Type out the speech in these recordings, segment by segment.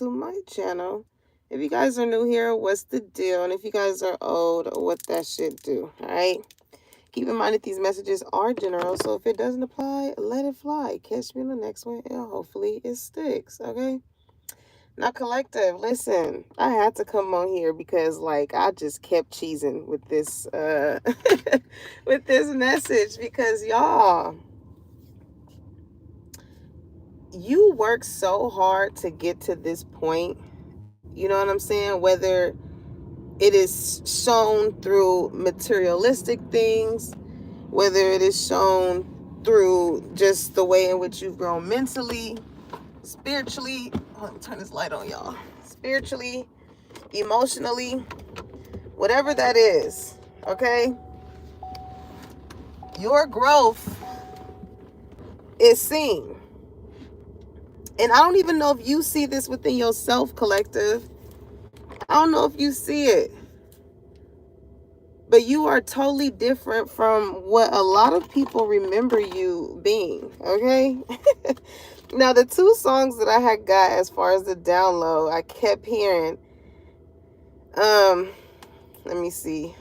to my channel. If you guys are new here, what's the deal? And if you guys are old, what that shit do, all right? Keep in mind that these messages are general, so if it doesn't apply, let it fly. Catch me in the next one, and hopefully it sticks, okay? Now, collective, listen, I had to come on here because, like, I just kept cheesing with this, with this message because, y'all, you work so hard to get to this point. You know what I'm saying? Whether it is shown through materialistic things, whether it is shown through just the way in which you've grown mentally, spiritually. Let me turn this light on, y'all. Spiritually, emotionally, whatever that is, okay? Your growth is seen. And I don't even know if you see this within yourself, collective. I don't know if you see it. But you are totally different from what a lot of people remember you being, okay? Now, the two songs that I had got as far as the download, I kept hearing, let me see,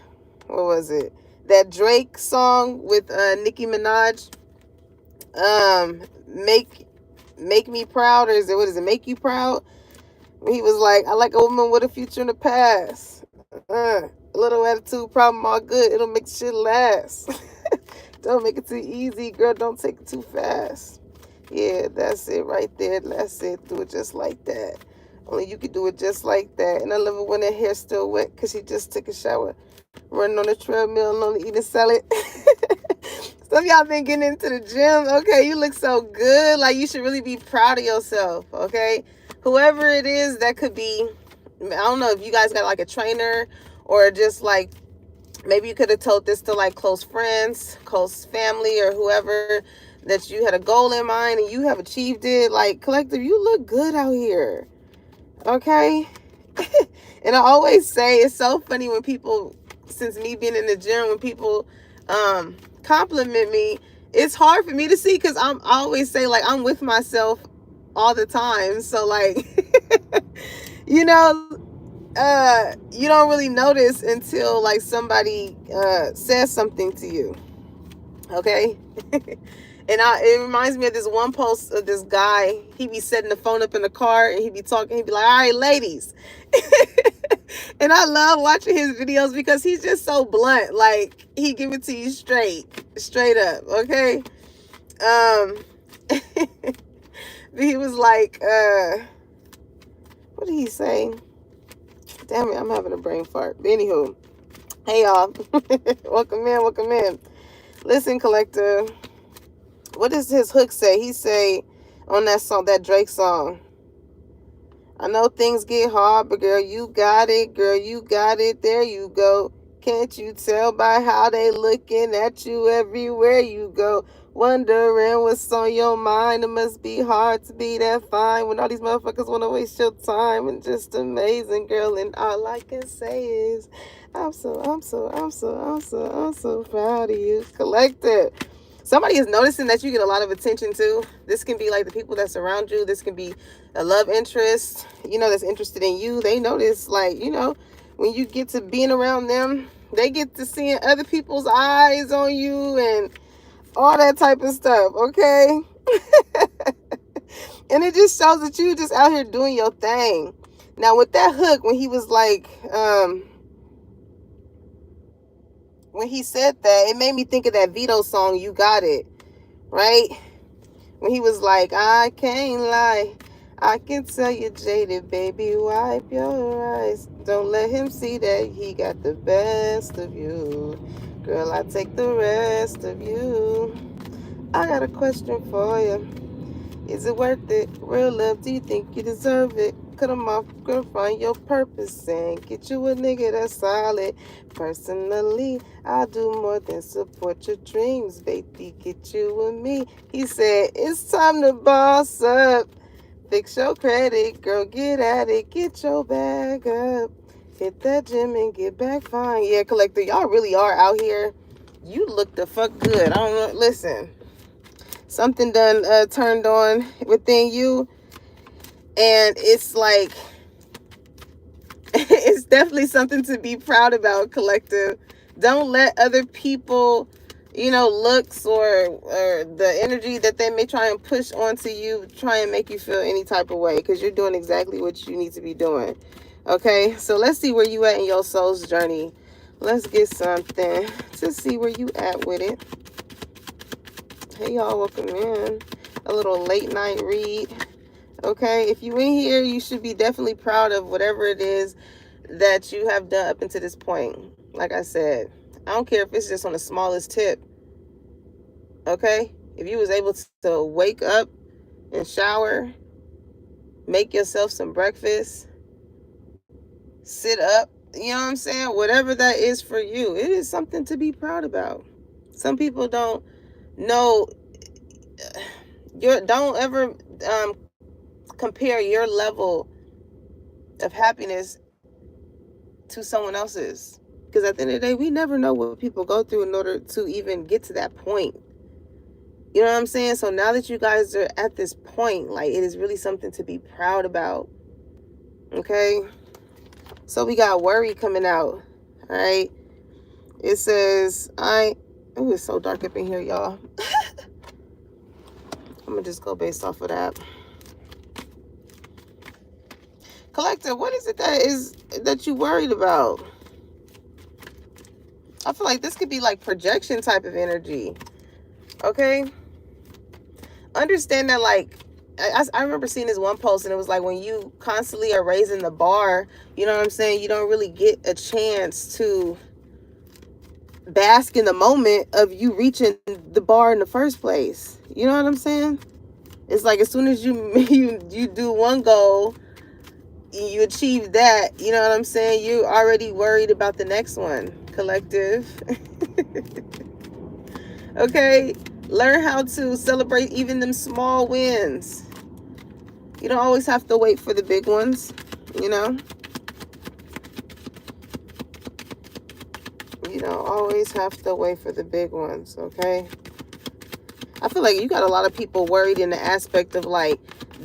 what was it? That Drake song with Nicki Minaj, Make Me Proud, or is it, what is it, Make You Proud? He was like, I like a woman with a future in the past. Little attitude, problem all good. It'll make shit last. Don't make it too easy, girl. Don't take it too fast. Yeah, that's it right there. That's it. Do it just like that. Only you could do it just like that. And I love it when her hair's still wet because she just took a shower. Running on the treadmill and only eating salad. Some of y'all been getting into the gym. Okay, you look so good. Like, you should really be proud of yourself, okay? Whoever it is, that could be, I don't know if you guys got like a trainer or just like, maybe you could have told this to like close friends, close family, or whoever, that you had a goal in mind and you have achieved it. Like, collective, you look good out here, okay? And I always say, it's so funny when people, since me being in the gym, when people compliment me, it's hard for me to see because I always say, like, I'm with myself all the time. So, like, you know, you don't really notice until, like, somebody says something to you, okay? And it reminds me of this one post of this guy. He be setting the phone up in the car and he be talking. He be like, all right, ladies. And I love watching his videos because he's just so blunt. Like, he give it to you straight up, okay? He was like, what did he say? Damn it, I'm having a brain fart. But anywho, hey y'all. Welcome in. Listen, collective. What does his hook say? He say on that song, that Drake song, I know things get hard, but girl, you got it. Girl, you got it. There you go. Can't you tell by how they looking at you everywhere you go? Wondering what's on your mind. It must be hard to be that fine when all these motherfuckers want to waste your time. And just amazing, girl. And all I can say is, I'm so proud of you. Collective. Somebody is noticing that you get a lot of attention too. This can be like the people that surround you. This can be a love interest, you know, that's interested in you. They notice, like, you know, when you get to being around them, they get to seeing other people's eyes on you and all that type of stuff, okay? And it just shows that you just out here doing your thing. Now, with that hook, when he was like, when he said that, it made me think of that Vito song, You Got It, right? When he was like, I can't lie, I can tell you jaded, baby, wipe your eyes. Don't let him see that he got the best of you. Girl, I take the rest of you. I got a question for you. Is it worth it? Real love, do you think you deserve it? Cut them off, girl, find your purpose and get you a nigga that's solid. Personally, I'll do more than support your dreams, baby. Get you with me. He said, it's time to boss up. Fix your credit, girl, get at it. Get your bag up. Hit that gym and get back fine. Yeah, collector, y'all really are out here. You look the fuck good. I don't know. Listen, something done turned on within you. And it's like, it's definitely something to be proud about, collective. Don't let other people, looks or the energy that they may try and push onto you, try and make you feel any type of way, because you're doing exactly what you need to be doing. Okay, so let's see where you at in your soul's journey. Let's get something to see where you at with it. Hey, y'all, welcome in. A little late night read. Okay, if you in here, you should be definitely proud of whatever it is that you have done up until this point. Like I said, I don't care if it's just on the smallest tip. Okay, if you was able to wake up and shower, make yourself some breakfast, sit up, you know what I'm saying? Whatever that is for you, it is something to be proud about. Some people don't know. Don't ever compare your level of happiness to someone else's, because at the end of the day, we never know what people go through in order to even get to that point. You know what I'm saying? So now that you guys are at this point, like, it is really something to be proud about. Okay, so we got worry coming out. All right, it says oh, it's so dark up in here, y'all. I'm gonna just go based off of that. Collective, what is it that you worried about? I feel like this could be like projection type of energy. Okay, understand that, like, I remember seeing this one post, and it was like, when you constantly are raising the bar, you know what I'm saying, you don't really get a chance to bask in the moment of you reaching the bar in the first place. You know what I'm saying? It's like, as soon as you do one goal, you achieve that, you know what I'm saying, you're already worried about the next one, collective. Okay, learn how to celebrate even them small wins. You don't always have to wait for the big ones, you know? You don't always have to wait for the big ones, okay? I feel like you got a lot of people worried in the aspect of, like,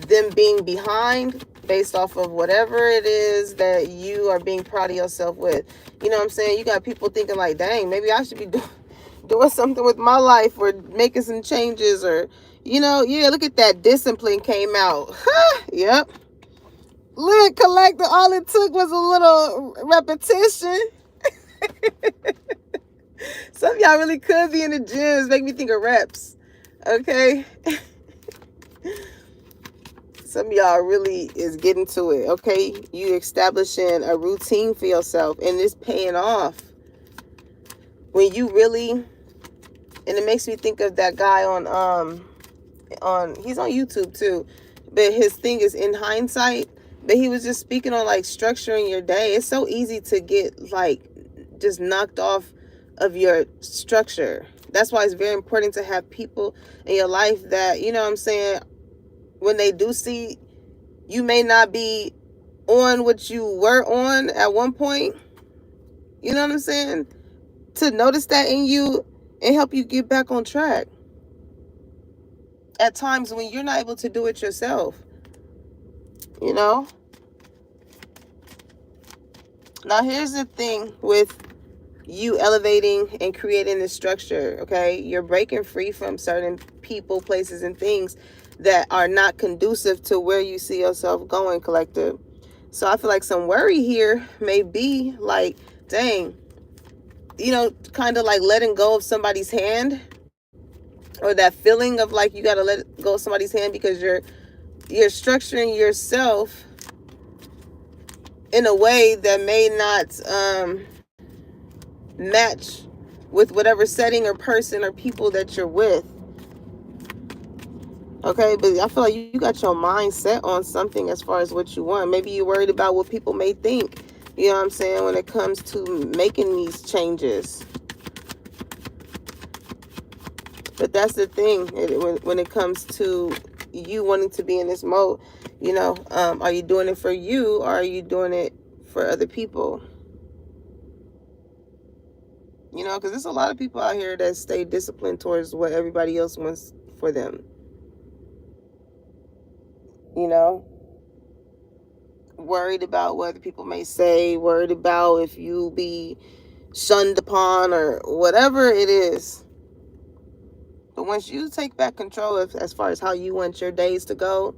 them being behind based off of whatever it is that you are being proud of yourself with. You know what I'm saying? You got people thinking like, dang, maybe I should be doing something with my life, or making some changes, or, yeah, look at that, discipline came out. Yep. Look, collector, all it took was a little repetition. Some of y'all really could be in the gyms. Make me think of reps. Okay. Some of y'all really is getting to it. Okay. You establishing a routine for yourself, and it's paying off. When you really, and it makes me think of that guy on he's on YouTube too, but his thing is In Hindsight. But he was just speaking on, like, structuring your day. It's so easy to get, like, just knocked off of your structure. That's why it's very important to have people in your life that, you know what I'm saying, when they do see you may not be on what you were on at one point, you know what I'm saying, to notice that in you and help you get back on track at times when you're not able to do it yourself. You know? Now, here's the thing with you elevating and creating this structure, okay? You're breaking free from certain people, places, and things that are not conducive to where you see yourself going, collective. So I feel like some worry here may be like, dang, kind of like letting go of somebody's hand, or that feeling of like you got to let go of somebody's hand because you're structuring yourself in a way that may not match with whatever setting or person or people that you're with. Okay, but I feel like you got your mind set on something as far as what you want. Maybe you're worried about what people may think, you know what I'm saying, when it comes to making these changes. But that's the thing, when it comes to you wanting to be in this mode, are you doing it for you, or are you doing it for other people? Because there's a lot of people out here that stay disciplined towards what everybody else wants for them. worried about what other people may say, worried about if you be shunned upon or whatever it is. But once you take back control of, as far as how you want your days to go,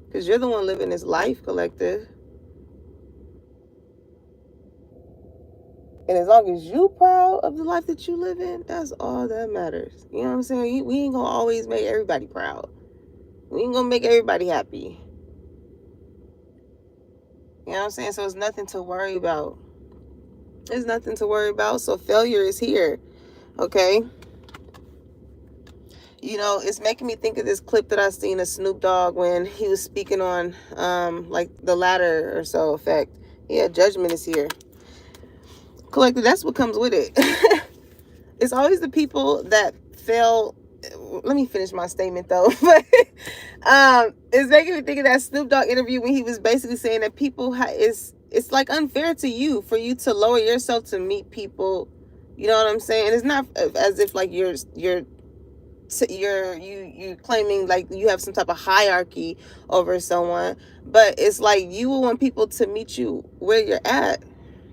because you're the one living this life, collective. And as long as you proud of the life that you live in, that's all that matters. You know what I'm saying? We ain't gonna always make everybody proud. We ain't gonna make everybody happy. You know what I'm saying? So it's nothing to worry about. There's nothing to worry about. So failure is here. Okay? You know, it's making me think of this clip that I seen of Snoop Dogg when he was speaking on like the ladder or so effect. Yeah, judgment is here. Collective, that's what comes with it. It's always the people that fail. Let me finish my statement though. But it's making me think of that Snoop Dogg interview when he was basically saying that people it's like unfair to you for you to lower yourself to meet people. You know what I'm saying? It's not as if like you're claiming like you have some type of hierarchy over someone, but it's like you will want people to meet you where you're at.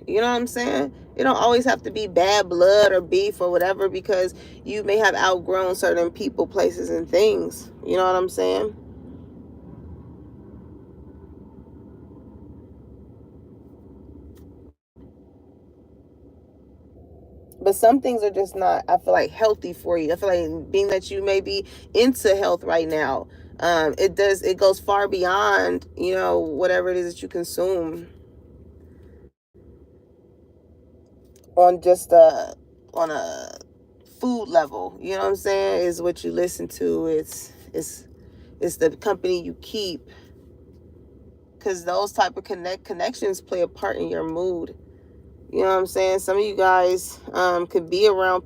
You know what I'm saying? It don't always have to be bad blood or beef or whatever, because you may have outgrown certain people, places, and things. You know what I'm saying? But some things are just not, I feel like, healthy for you. I feel like being that you may be into health right now, it goes far beyond, you know, whatever it is that you consume on just on a food level. You know what I'm saying? Is what you listen to. It's the company you keep, because those type of connections play a part in your mood. You know what I'm saying? Some of you guys could be around,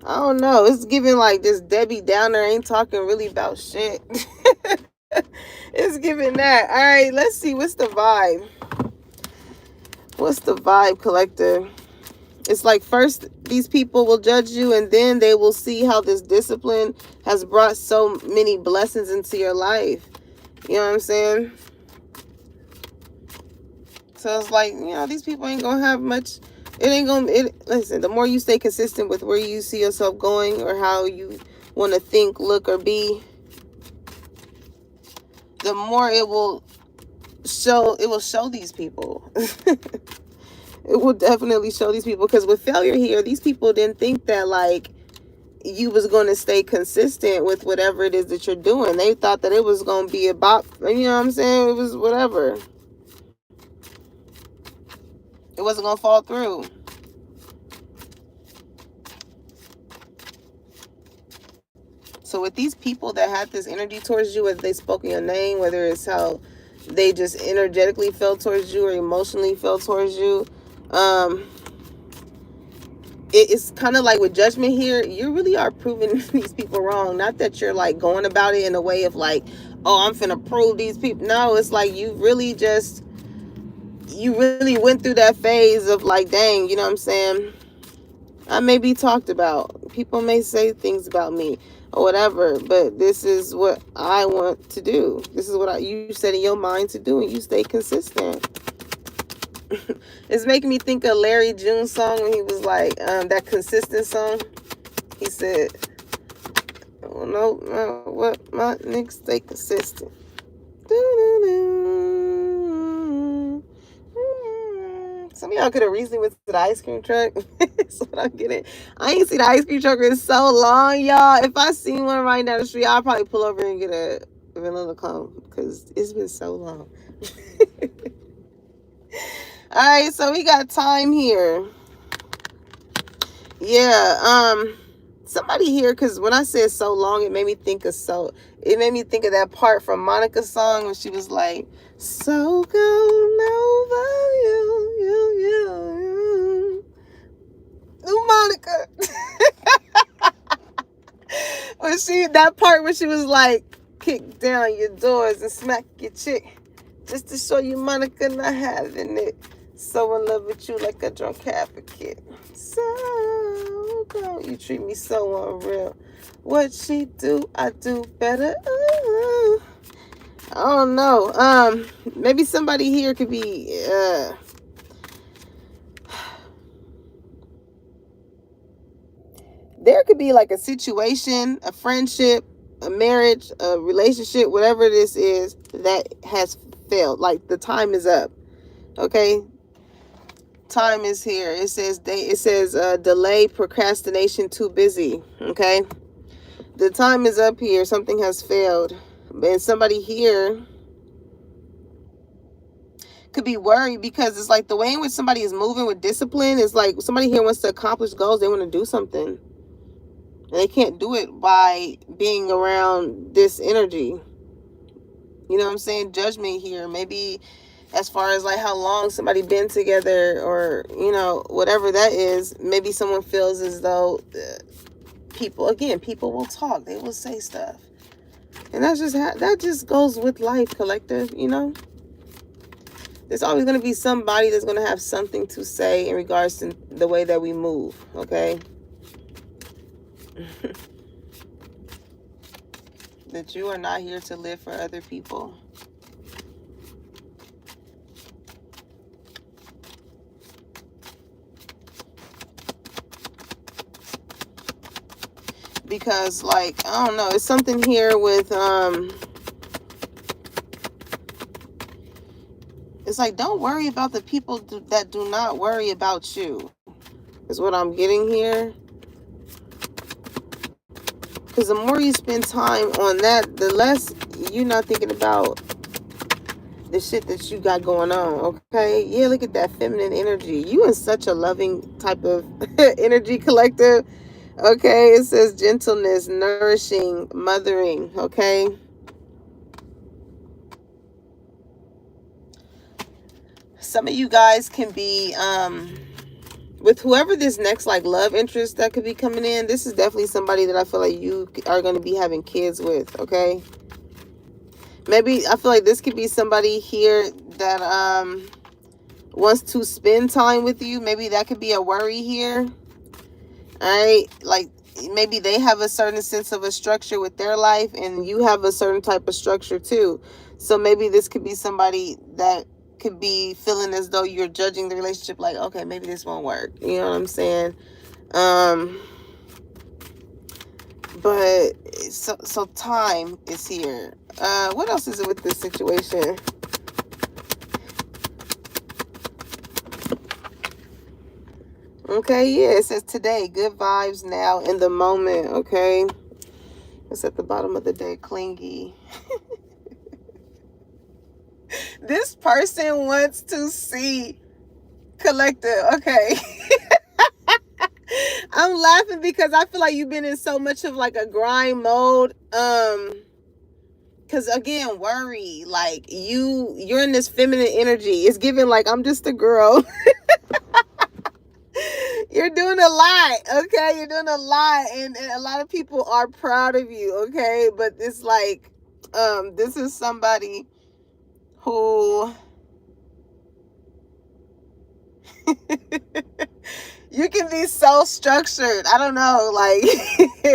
I don't know, it's giving like this Debbie Downer ain't talking really about shit. It's giving that. All right, let's see, what's the vibe? What's the vibe, collector? It's like first these people will judge you, and then they will see how this discipline has brought so many blessings into your life. You know what I'm saying? So it's like, you know, these people ain't gonna have much. Listen, the more you stay consistent with where you see yourself going or how you want to think, look, or be, the more it will show these people. It will definitely show these people, because with failure here, these people didn't think that like you was going to stay consistent with whatever it is that you're doing. They thought that it was going to be about, you know what I'm saying? It was whatever. It wasn't going to fall through. So with these people that had this energy towards you, whether they spoke in your name, whether it's how they just energetically felt towards you or emotionally felt towards you, it's kind of like with judgment here, you really are proving these people wrong. Not that you're like going about it in a way of like, oh, I'm finna prove these people. No, it's like you really went through that phase of like, dang, you know what I'm saying? I may be talked about. People may say things about me or whatever, but this is what I want to do. This is what you set in your mind to do, and you stay consistent. It's making me think of Larry June's song when he was like, that consistent song. He said, oh, no, what, my niggas stay consistent. Some of y'all could have recently went to the ice cream truck. That's what I'm getting. I ain't seen the ice cream truck in so long, y'all. If I seen one right down the street, I'll probably pull over and get a vanilla cone, because it's been so long. All right, so we got time here. Yeah, somebody here, because when I said so long, it made me think of that part from Monica's song when she was like, so gone over you. Ooh, Monica. That part when she was like, kick down your doors and smack your chick, just to show you Monica not having it. So in love with you like a drunk advocate. So gone. You treat me so unreal. What she do, I do better. Ooh. I don't know. Maybe somebody here could be there could be like a situation, a friendship, a marriage, a relationship, whatever this is that has failed. Like the time is up. Okay, time is here. It says delay, procrastination, too busy. Okay, the time is up here. Something has failed, and somebody here could be worried because it's like the way in which somebody is moving with discipline is like somebody here wants to accomplish goals. They want to do something, and they can't do it by being around this energy. You know what I'm saying? Judgment here. Maybe as far as like how long somebody been together, or you know, whatever that is, maybe someone feels as though people will talk, they will say stuff, and that just goes with life, collective. You know, there's always going to be somebody that's going to have something to say in regards to the way that we move. Okay. That you are not here to live for other people. Because like, I don't know, it's something here with it's like, don't worry about the people that do not worry about you, is what I'm getting here. Because the more you spend time on that, the less you're not thinking about the shit that you got going on. Okay, yeah, look at that feminine energy. You in such a loving type of energy, collective. Okay, it says gentleness, nourishing, mothering. Okay, some of you guys can be with whoever this next like love interest that could be coming in. This is definitely somebody that I feel like you are going to be having kids with. Okay, maybe I feel like this could be somebody here that wants to spend time with you. Maybe that could be a worry here. All right, like maybe they have a certain sense of a structure with their life, and you have a certain type of structure too. So maybe this could be somebody that could be feeling as though you're judging the relationship, like, okay, maybe this won't work. You know what I'm saying? But so time is here. What else is it with this situation? Okay, yeah, it says today, good vibes now in the moment. Okay, it's at the bottom of the day, clingy. This person wants to see collective. Okay. I'm laughing because I feel like you've been in so much of like a grind mode. Because again, worry, like you're in this feminine energy. It's giving like, I'm just a girl. You're doing a lot. Okay, you're doing a lot, and a lot of people are proud of you. Okay, but it's like this is somebody who you can be so structured. I don't know, like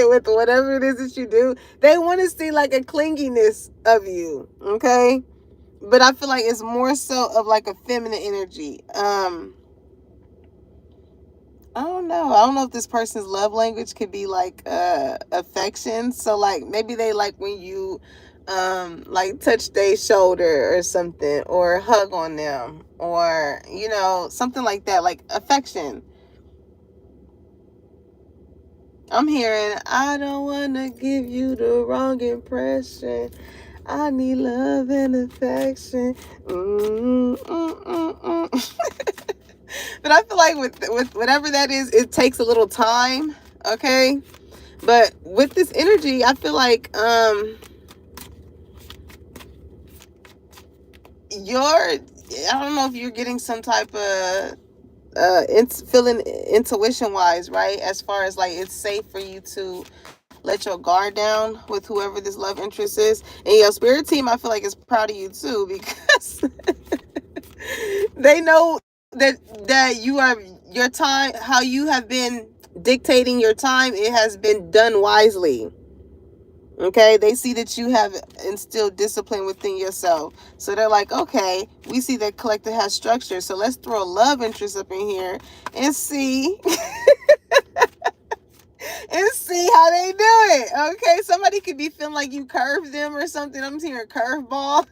with whatever it is that you do, they want to see like a clinginess of you. Okay, but I feel like it's more so of like a feminine energy. I don't know. I don't know if this person's love language could be like affection. So like maybe they like when you like touch their shoulder or something, or hug on them, or you know, something like that, like affection. I'm hearing, I don't want to give you the wrong impression. I need love and affection. But I feel like with whatever that is, it takes a little time. Okay, but with this energy, I feel like I don't know if you're getting some type of feeling intuition wise, right? As far as like it's safe for you to let your guard down with whoever this love interest is. And your spirit team, I feel like, is proud of you too, because they know that you are, your time, how you have been dictating your time, it has been done wisely. Okay, they see that you have instilled discipline within yourself. So they're like, okay, we see that collective has structure. So let's throw a love interest up in here and see and see how they do it. Okay, somebody could be feeling like you curved them or something. I'm hearing curveball.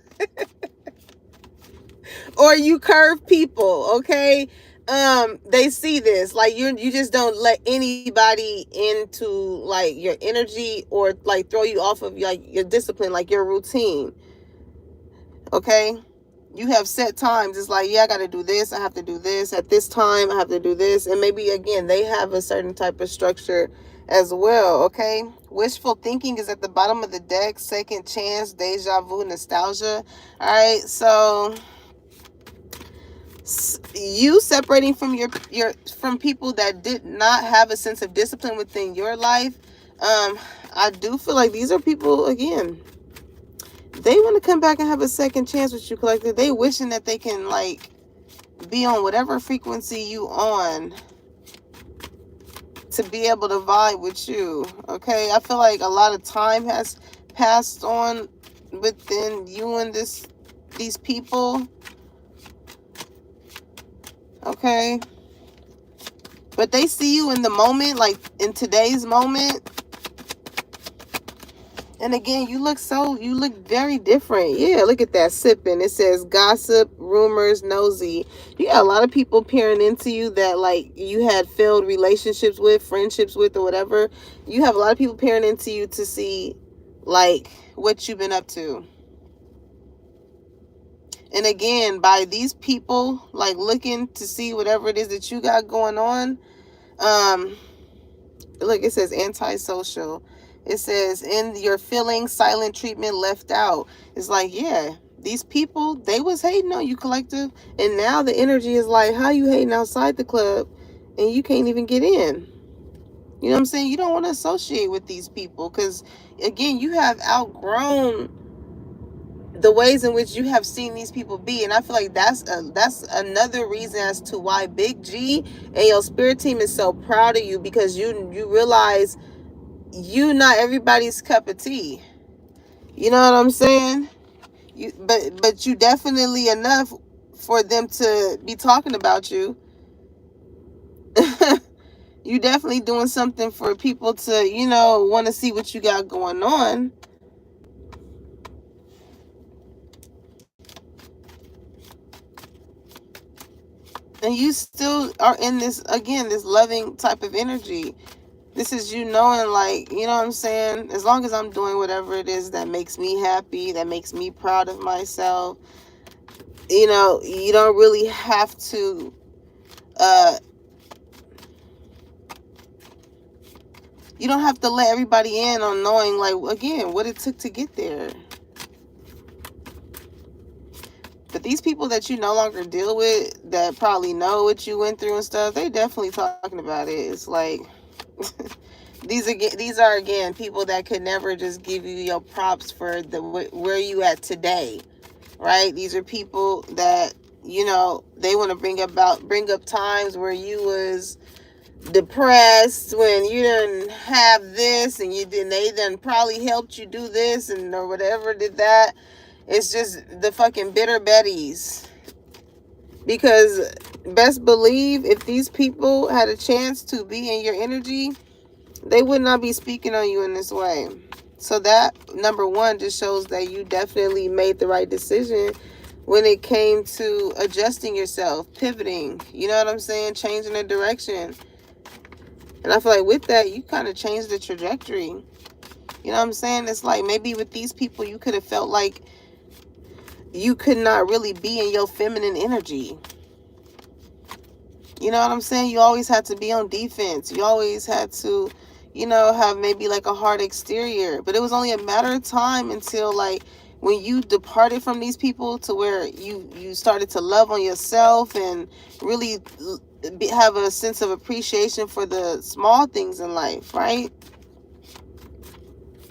Or you curve people, okay? They see this, like you just don't let anybody into like your energy or like throw you off of like your discipline, like your routine. Okay, you have set times. It's like, yeah, I got to do this, I have to do this at this time, I have to do this. And maybe again they have a certain type of structure as well. Okay, wishful thinking is at the bottom of the deck. Second chance, deja vu, nostalgia. All right, so you separating from your from people that did not have a sense of discipline within your life. I do feel like these are people, again, they want to come back and have a second chance with you, collective. They wishing that they can like be on whatever frequency you on to be able to vibe with you. Okay, I feel like a lot of time has passed on within you and these people. Okay, but they see you in the moment, like in today's moment. And again, you look very different. Yeah, look at that sipping. It says gossip, rumors, nosy. You got a lot of people peering into you that like you had failed relationships with, friendships with, or whatever. You have a lot of people peering into you to see like what you've been up to. And again, by these people like looking to see whatever it is that you got going on, look, it says antisocial. It says in your feelings, silent treatment, left out. It's like, yeah, these people, they was hating on you, collective. And now the energy is like, how you hating outside the club and you can't even get in? You know what I'm saying? You don't want to associate with these people because, again, you have outgrown the ways in which you have seen these people be. And I feel like that's another reason as to why Big G and your spirit team is so proud of you, because you realize you not everybody's cup of tea. You know what I'm saying? But you definitely enough for them to be talking about you. You definitely doing something for people to, want to see what you got going on. And you still are in this, again, this loving type of energy. This is you knowing, like, you know what I'm saying? As long as I'm doing whatever it is that makes me happy, that makes me proud of myself, you don't really have to, you don't have to let everybody in on knowing, like, again, what it took to get there. But these people that you no longer deal with, that probably know what you went through and stuff, they definitely talking about it. It's like, these are again people that could never just give you your props for where you at today, right? These are people that they want to bring up times where you was depressed, when you didn't have this and they done probably helped you do this and or whatever, did that. It's just the fucking bitter betties. Because best believe if these people had a chance to be in your energy, they would not be speaking on you in this way. So that, number one, just shows that you definitely made the right decision when it came to adjusting yourself, pivoting, you know what I'm saying? Changing the direction. And I feel like with that, you kind of changed the trajectory. You know what I'm saying? It's like maybe with these people, you could have felt like you could not really be in your feminine energy. You know what I'm saying? You always had to be on defense. You always had to, have maybe like a hard exterior. But it was only a matter of time until like when you departed from these people to where you started to love on yourself and really have a sense of appreciation for the small things in life, right?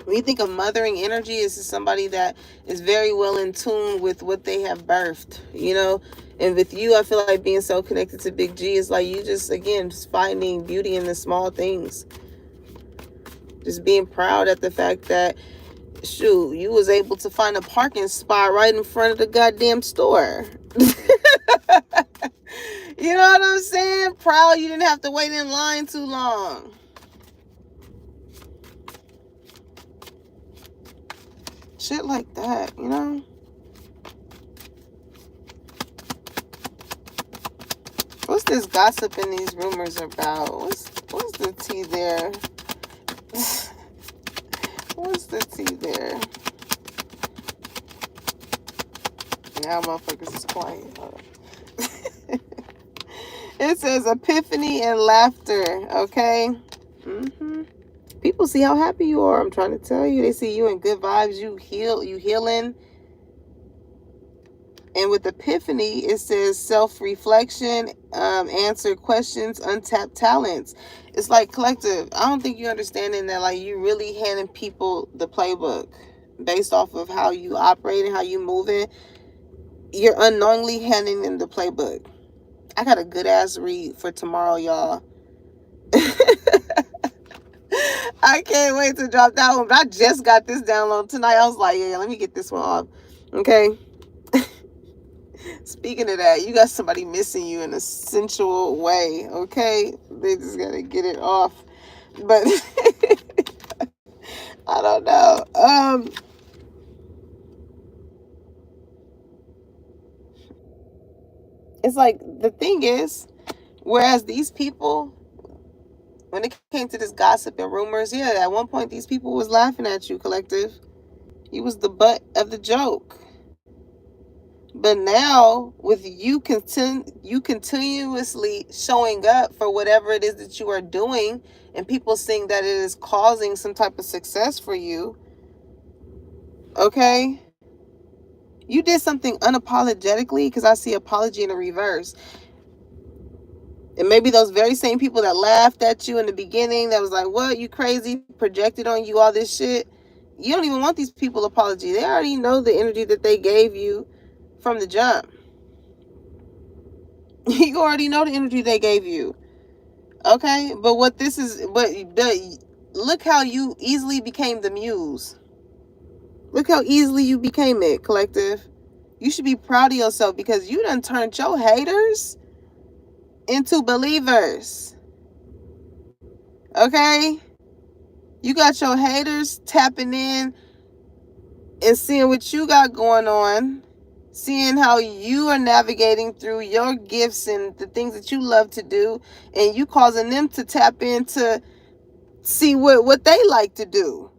When you think of mothering energy, this is somebody that is very well in tune with what they have birthed, And with you, I feel like being so connected to Big G is like you just finding beauty in the small things. Just being proud at the fact that shoot, you was able to find a parking spot right in front of the goddamn store. You know what I'm saying? Proud you didn't have to wait in line too long. Shit like that, you know? What's this gossip and these rumors about? What's the tea there? What's the tea there? Now motherfuckers is quiet. It says epiphany and laughter, okay? People see how happy you are. I'm trying to tell you. They see you in good vibes. You healing. And with epiphany, it says self-reflection, answer questions, untapped talents. It's like collective. I don't think you're understanding that, like, you really handing people the playbook based off of how you operate and how you moving. You're unknowingly handing them the playbook. I got a good ass read for tomorrow, y'all. I can't wait to drop that one. But I just got this download tonight. I was like, yeah, let me get this one off. Okay. Speaking of that, you got somebody missing you in a sensual way. Okay. They just got to get it off. But I don't know. It's like, the thing is, whereas these people, when it came to this gossip and rumors, yeah, at one point these people was laughing at you, collective. You was the butt of the joke. But now, with you continuously showing up for whatever it is that you are doing, and people seeing that it is causing some type of success for you, okay? You did something unapologetically, because I see apology in the reverse. And maybe those very same people that laughed at you in the beginning, that was like, what, you crazy, projected on you all this shit. You don't even want these people apology. They already know the energy that they gave you from the jump. You already know the energy they gave you. Okay? But what this is, look how you easily became the muse. Look how easily you became it, collective. You should be proud of yourself, because you done turned your haters into believers. Okay? You got your haters tapping in and seeing what you got going on, seeing how you are navigating through your gifts and the things that you love to do, and you causing them to tap in to see what they like to do.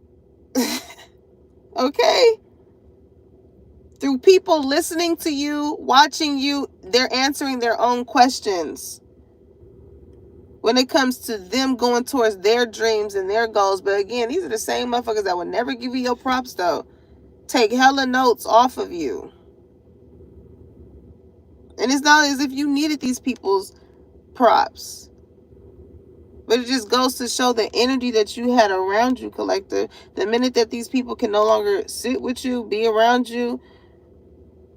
Okay? Through people listening to you, watching you, they're answering their own questions when it comes to them going towards their dreams and their goals. But again, these are the same motherfuckers that would never give you your props, though. Take hella notes off of you. And it's not as if you needed these people's props. But it just goes to show the energy that you had around you, collective. The minute that these people can no longer sit with you, be around you,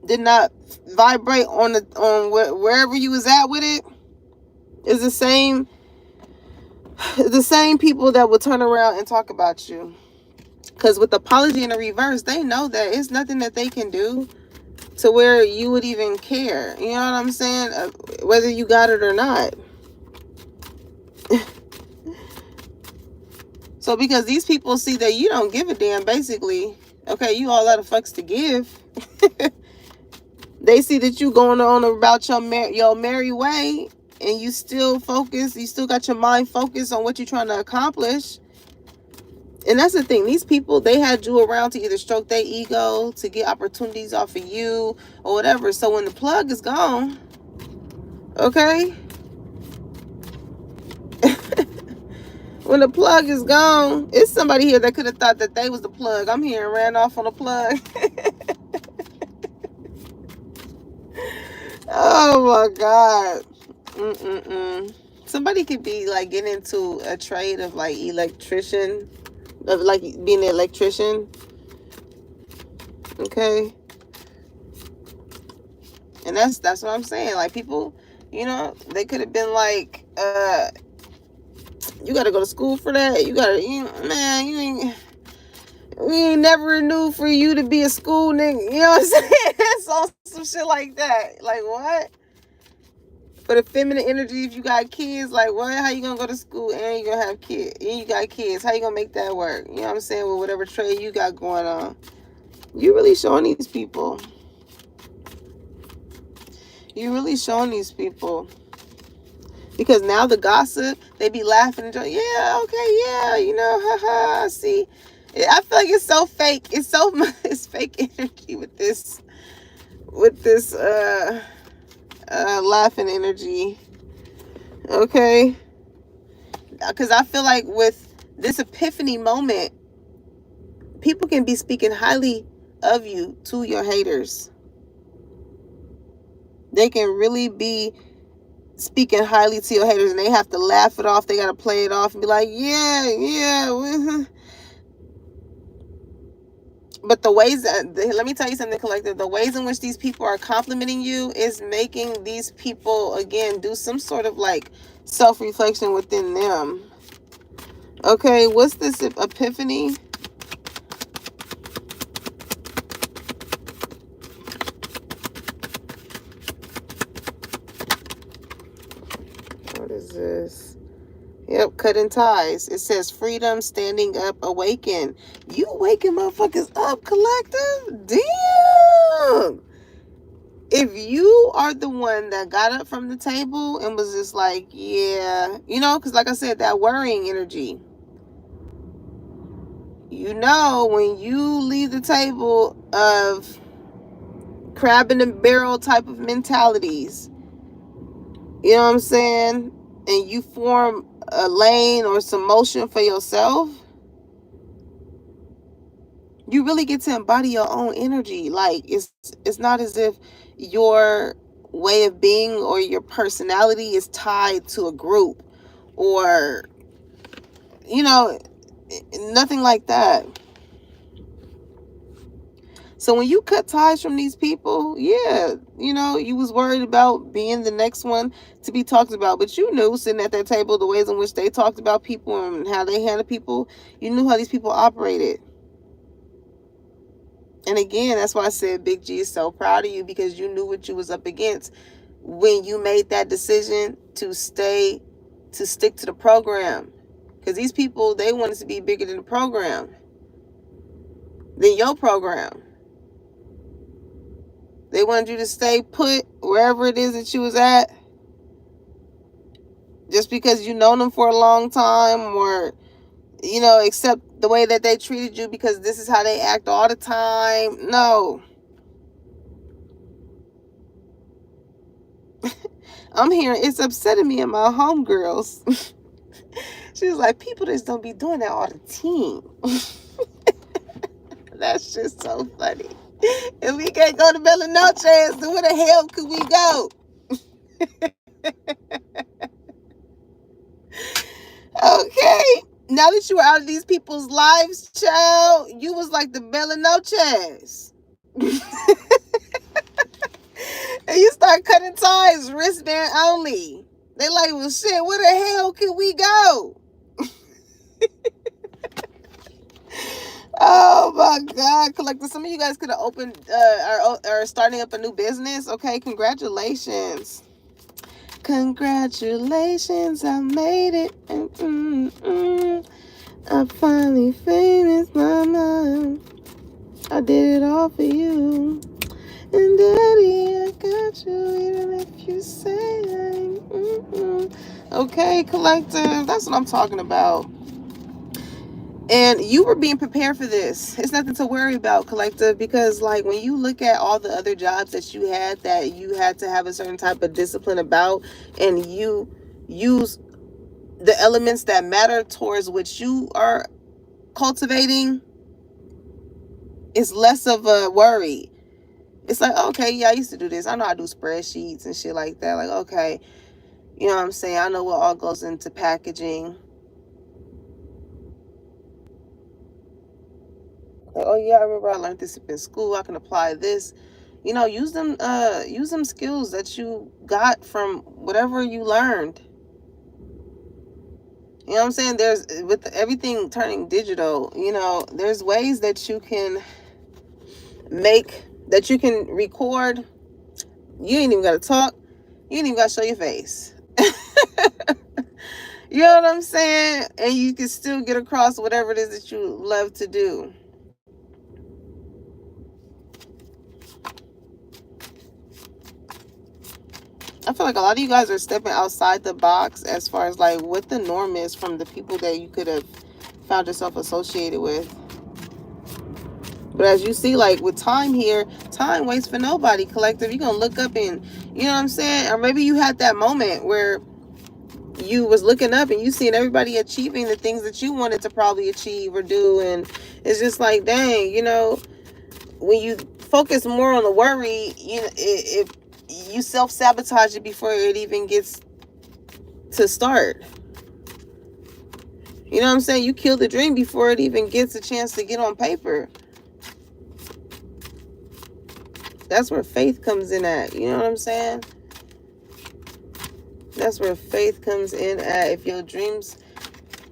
did not vibrate on wherever you was at with it, is the same people that will turn around and talk about you. Because with apology in the reverse, they know that it's nothing that they can do to where you would even care. You know what I'm saying? Whether you got it or not. So because these people see that you don't give a damn, basically, okay, you all out of fucks to give. They see that you going on about your merry way, and you still focused. You still got your mind focused on what you're trying to accomplish. And that's the thing. These people, they had you around to either stroke their ego, to get opportunities off of you, or whatever. So when the plug is gone, okay? When the plug is gone, it's somebody here that could have thought that they was the plug. I'm here and ran off on the plug. Oh my God. Somebody could be like getting into a trade of like electrician, of like being an electrician. Okay. And that's what I'm saying. Like, people, you know, they could have been like, you gotta go to school for that. You ain't, We ain't never knew for you to be a school nigga. You know what I'm saying? It's all some shit like that. Like, what? For the feminine energy, if you got kids, like, what? How you gonna go to school and you gonna have kids? And you got kids. How you gonna make that work? You know what I'm saying? With whatever trade you got going on. You really showing these people. You really showing these people. Because now the gossip, they be laughing and joking. Yeah, okay, yeah, you know, haha, see. I feel like it's so fake. It's so much, it's fake energy with this laughing energy. Okay? Because I feel like with this epiphany moment, people can be speaking highly of you to your haters. They can really be speaking highly to your haters, and they have to laugh it off. They got to play it off and be like, yeah. But the ways that, let me tell you something, collective, the ways in which these people are complimenting you is making these people, again, do some sort of like self-reflection within them. Okay, what's this epiphany? What is this? Yep, cutting ties. It says freedom, standing up, awaken. You waking motherfuckers up, collective? Damn! If you are the one that got up from the table and was just like, yeah, you know, because like I said, that worrying energy. You know, when you leave the table of crab in the barrel type of mentalities, you know what I'm saying? And you form a lane or some motion for yourself, you really get to embody your own energy. Like, it's not as if your way of being or your personality is tied to a group or, you know, nothing like that. So when you cut ties from these people, yeah, you know, you was worried about being the next one to be talked about, but you knew, sitting at that table, the ways in which they talked about people and how they handle people, you knew how these people operated. And again, that's why I said Big G is so proud of you, because you knew what you was up against when you made that decision to stick to the program. Because these people, they wanted to be bigger than the program, than your program. They wanted you to stay put wherever it is that you was at, just because you known them for a long time, or, you know, accept the way that they treated you because this is how they act all the time. No. I'm hearing it's upsetting me and my homegirls. She was like, people just don't be doing that all the time. That's just so funny. If we can't go to Bella Noches, then where the hell could we go? Okay. Now that you were out of these people's lives, child, you was like the Bella Noches. And you start cutting ties, wristband only. They like, well, shit, where the hell can we go? Oh my God, collective. Some of you guys could have opened or starting up a new business. Okay, congratulations. Congratulations, I made it. I finally finished my mind. I did it all for you. And daddy, I got you, even if you say okay, collective. That's what I'm talking about. And you were being prepared for this. It's nothing to worry about, collective, because like when you look at all the other jobs that you had to have a certain type of discipline about, and you use the elements that matter towards which you are cultivating, it's less of a worry. It's like, okay, yeah, I used to do this. I know I do spreadsheets and shit like that. Like, okay, you know what I'm saying? I know what all goes into packaging. Like, oh yeah, I remember I learned this in school. I can apply this. You know, use them skills that you got from whatever you learned. You know what I'm saying? There's, with everything turning digital, you know, there's ways that you can record. You ain't even got to talk. You ain't even got to show your face. You know what I'm saying? And you can still get across whatever it is that you love to do. I feel like a lot of you guys are stepping outside the box as far as like what the norm is from the people that you could have found yourself associated with. But as you see, like with time here, time waits for nobody, collective. You're going to look up and, you know what I'm saying? Or maybe you had that moment where you was looking up and you seen everybody achieving the things that you wanted to probably achieve or do. And it's just like, dang, you know, when you focus more on the worry, you know, you self-sabotage it before it even gets to start. You know what I'm saying? You kill the dream before it even gets a chance to get on paper. That's where faith comes in at. You know what I'm saying? That's where faith comes in at. If your dreams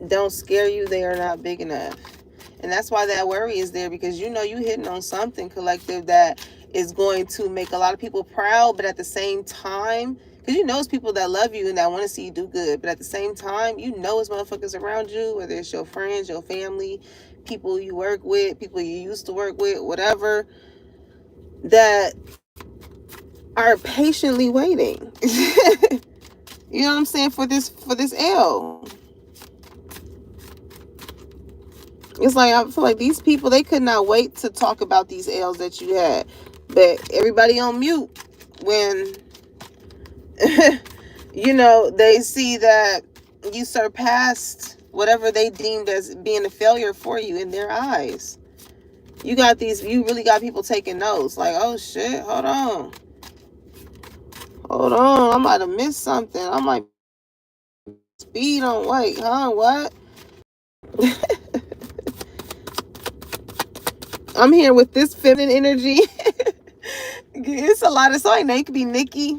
don't scare you, they are not big enough. And that's why that worry is there, because you know you hitting on something, collective, that is going to make a lot of people proud, but at the same time, because you know it's people that love you and that want to see you do good, but at the same time, you know it's motherfuckers around you, whether it's your friends, your family, people you work with, people you used to work with, whatever, that are patiently waiting. You know what I'm saying, for this L. It's like, I feel like these people, they could not wait to talk about these L's that you had. But everybody on mute when, you know, they see that you surpassed whatever they deemed as being a failure for you in their eyes. You really got people taking notes. Like, oh shit, hold on, I might have missed something. I might speed on, wait, huh, what? I'm here with this feminine energy. It's a lot of, so I know it could be Nikki,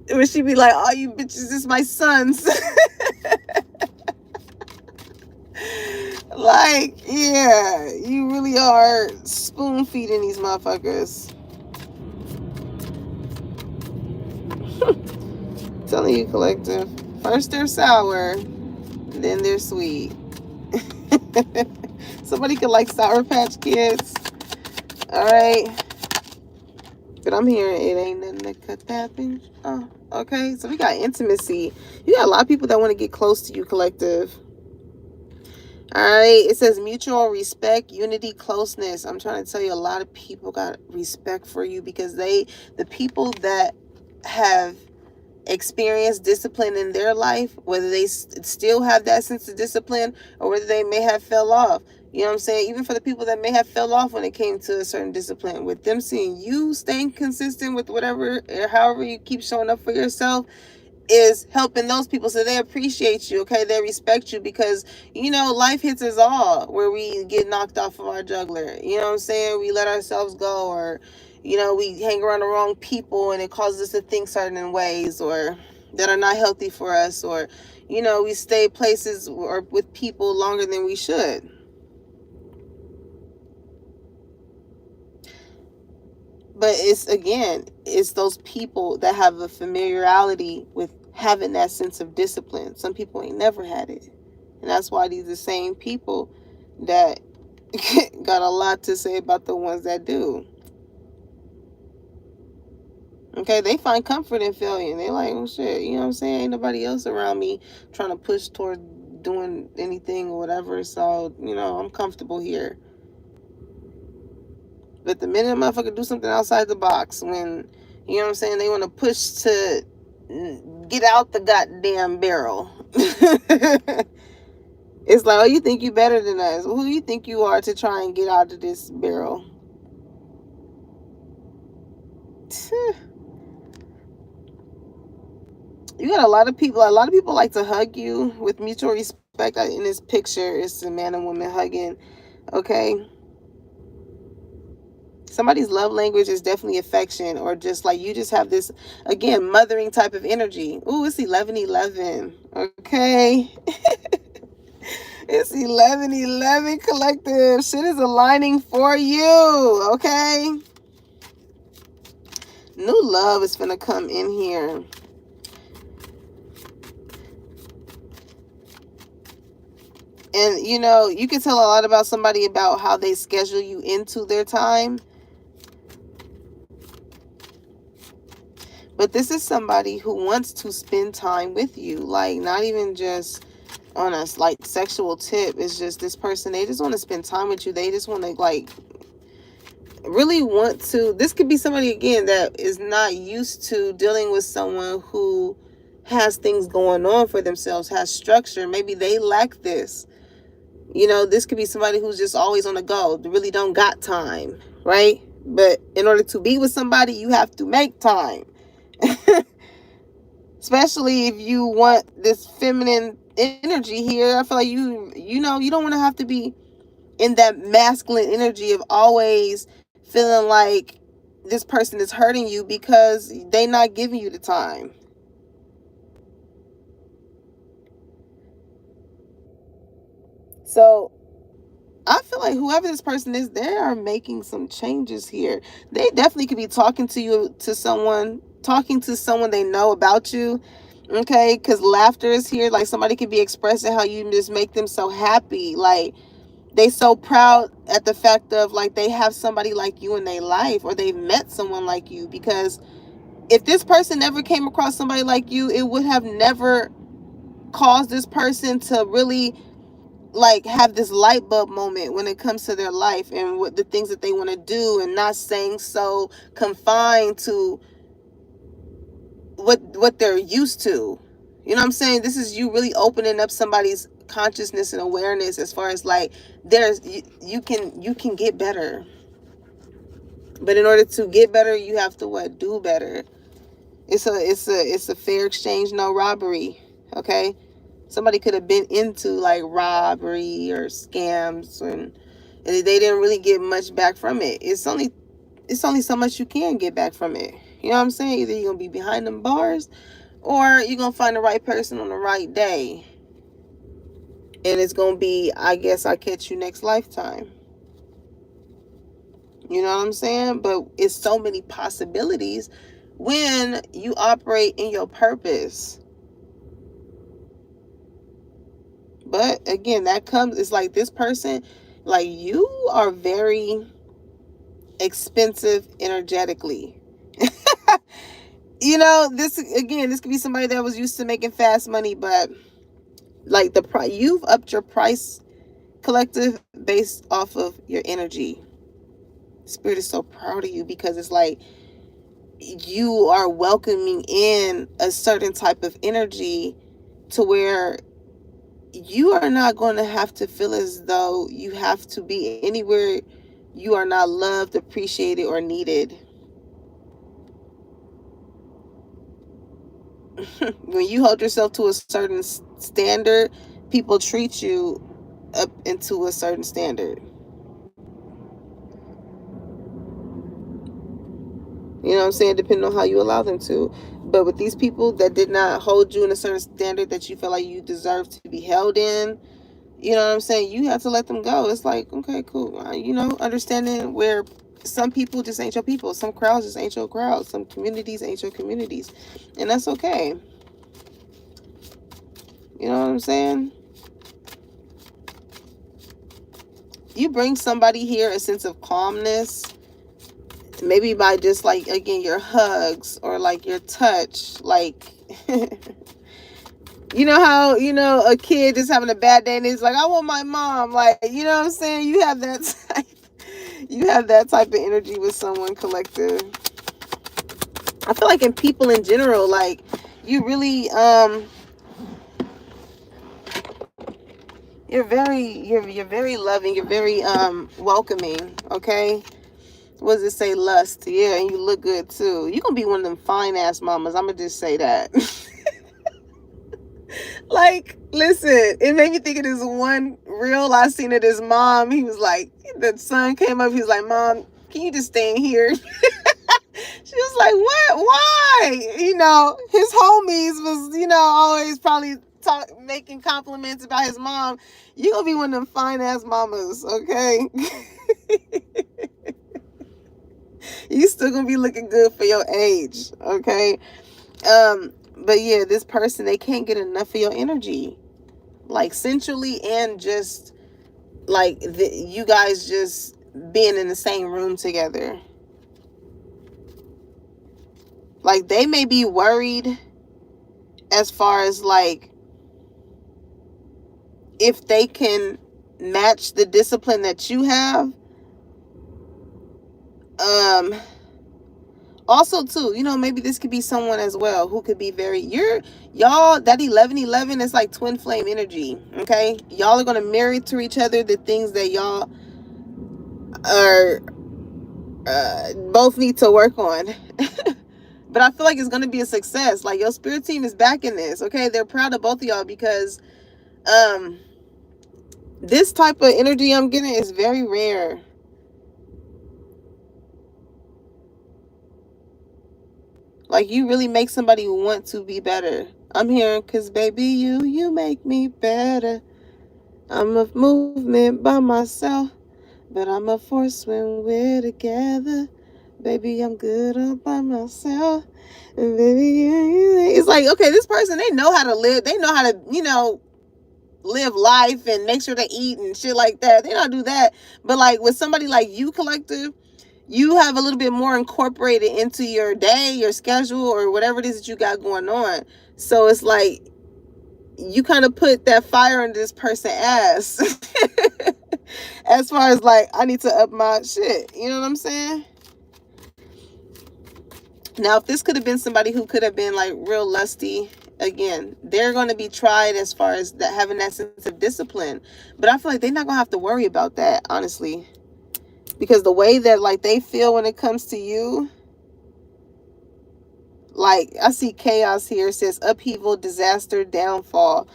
where she be like, all you bitches is my sons. Like, yeah, you really are spoon feeding these motherfuckers. Telling you, collective. First they're sour, then they're sweet. Somebody could like Sour Patch Kids. Alright. But I'm hearing it ain't nothing that could happen. Oh, okay. So we got intimacy. You got a lot of people that want to get close to you, collective. Alright. It says mutual respect, unity, closeness. I'm trying to tell you, a lot of people got respect for you because the people that have experienced discipline in their life, whether they still have that sense of discipline or whether they may have fell off, you know what I'm saying, even for the people that may have fell off when it came to a certain discipline, with them seeing you staying consistent with whatever or however you keep showing up for yourself, is helping those people. So they appreciate you, okay? They respect you because, you know, life hits us all where we get knocked off of our juggler. You know what I'm saying? We let ourselves go, or, you know, we hang around the wrong people and it causes us to think certain ways or that are not healthy for us, or, you know, we stay places or with people longer than we should. But it's those people that have a familiarity with having that sense of discipline. Some people ain't never had it. And that's why these are the same people that got a lot to say about the ones that do. Okay, they find comfort in failure. They're like, oh shit, you know what I'm saying? Ain't nobody else around me trying to push toward doing anything or whatever. So, you know, I'm comfortable here. But the minute a motherfucker do something outside the box, when, you know what I'm saying, they want to push to get out the goddamn barrel. It's like, oh, you think you better than us? Well, who you think you are to try and get out of this barrel? You got a lot of people like to hug you with mutual respect. In this picture, it's a man and woman hugging. Okay. Somebody's love language is definitely affection, or just like you just have this, again, mothering type of energy. Ooh, it's 1111. Okay. It's 1111, collective. Shit is aligning for you. Okay. New love is gonna come in here. And, you know, you can tell a lot about somebody about how they schedule you into their time. But this is somebody who wants to spend time with you. Like, not even just on a, like, sexual tip. It's just this person, they just want to spend time with you. They just want to, like, really want to. This could be somebody, again, that is not used to dealing with someone who has things going on for themselves, has structure. Maybe they lack this. You know, this could be somebody who's just always on the go. They really don't got time, right? But in order to be with somebody, you have to make time. Especially if you want this feminine energy here. I feel like you know, you don't want to have to be in that masculine energy of always feeling like this person is hurting you because they not giving you the time. So I feel like whoever this person is, they are making some changes here. They definitely could be talking to someone they know about you. Okay, because laughter is here. Like, somebody could be expressing how you just make them so happy. Like, they so proud at the fact of, like, they have somebody like you in their life, or they've met someone like you. Because if this person never came across somebody like you, it would have never caused this person to really, like, have this light bulb moment when it comes to their life and what the things that they want to do, and not saying so confined to what they're used to. You know what I'm saying? This is you really opening up somebody's consciousness and awareness, as far as, like, you can get better. But in order to get better, you have to what? Do better. It's a fair exchange, no robbery. Okay? Somebody could have been into, like, robbery or scams, and they didn't really get much back from it. It's only so much you can get back from it. You know what I'm saying? Either you're going to be behind them bars, or you're going to find the right person on the right day. And it's going to be, I guess I'll catch you next lifetime. You know what I'm saying? But it's so many possibilities when you operate in your purpose. But again, it's like this person, like, you are very expensive energetically. You know, this could be somebody that was used to making fast money, but, like, you've upped your price, collective, based off of your energy. Spirit is so proud of you, because it's like you are welcoming in a certain type of energy to where you are not going to have to feel as though you have to be anywhere you are not loved, appreciated, or needed. When you hold yourself to a certain standard, people treat you up into a certain standard. You know what I'm saying? Depending on how you allow them to. But with these people that did not hold you in a certain standard that you feel like you deserve to be held in, you know what I'm saying? You have to let them go. It's like, okay, cool. You know, understanding where some people just ain't your people. Some crowds just ain't your crowds. Some communities ain't your communities. And that's okay. You know what I'm saying? You bring somebody here a sense of calmness. Maybe by just, like, again, your hugs, or, like, your touch. Like, you know how, you know, a kid is having a bad day and he's like, I want my mom. Like, you know what I'm saying? You have that type of energy with someone, collective. I feel like in people in general, like, you really, you're very loving. You're very, welcoming. Okay. What does it say? Lust. Yeah. And you look good too. You're going to be one of them fine ass mamas. I'm going to just say that. Like, listen, it made me think of this one reel I seen of this mom. He was like, the son came up, he was like, Mom, Can you just stay in here? She was like, what? Why? You know, his homies was, you know, always probably making compliments about his mom. You gonna be one of them fine ass mamas, okay? You still gonna be looking good for your age, okay? But yeah, this person, they can't get enough of your energy, like sensually and just like you guys just being in the same room together. Like they may be worried as far as like if they can match the discipline that you have. Also too, you know, maybe this could be someone as well who could be very, y'all, that 1111 is like twin flame energy, okay? Y'all are gonna marry to each other the things that y'all are both need to work on. But I feel like it's gonna be a success. Like your spirit team is backing this, okay? They're proud of both of y'all because this type of energy I'm getting is very rare. Like you really make somebody want to be better. I'm hearing, cause baby, you make me better. I'm a movement by myself, but I'm a force when we're together. Baby, I'm good all by myself. And baby, it's like, okay, this person, they know how to live. They know how to, you know, live life and make sure they eat and shit like that. They don't do that. But like with somebody like you, collective, you have a little bit more incorporated into your day, your schedule, or whatever it is that you got going on. So it's like you kind of put that fire under this person's ass. As far as like, I need to up my shit. You know what I'm saying? Now, if this could have been somebody who could have been like real lusty, again, they're going to be tried as far as that, having that sense of discipline. But I feel like they're not going to have to worry about that, honestly. Because the way that like they feel when it comes to you, like I see chaos here. It says upheaval, disaster, downfall.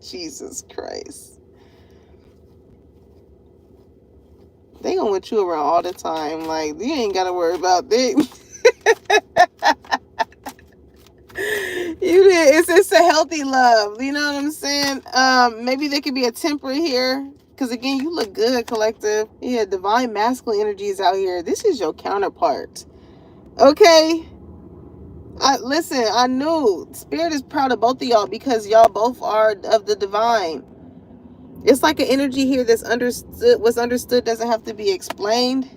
Jesus Christ. They gonna want you around all the time. Like you ain't gotta worry about that. It's a healthy love. You know what I'm saying? Maybe there could be a temper here. Because again, you look good, collective. Yeah, divine masculine energies out here. This is your counterpart. Okay? Listen, I knew. Spirit is proud of both of y'all because y'all both are of the divine. It's like an energy here that's understood. What's understood doesn't have to be explained.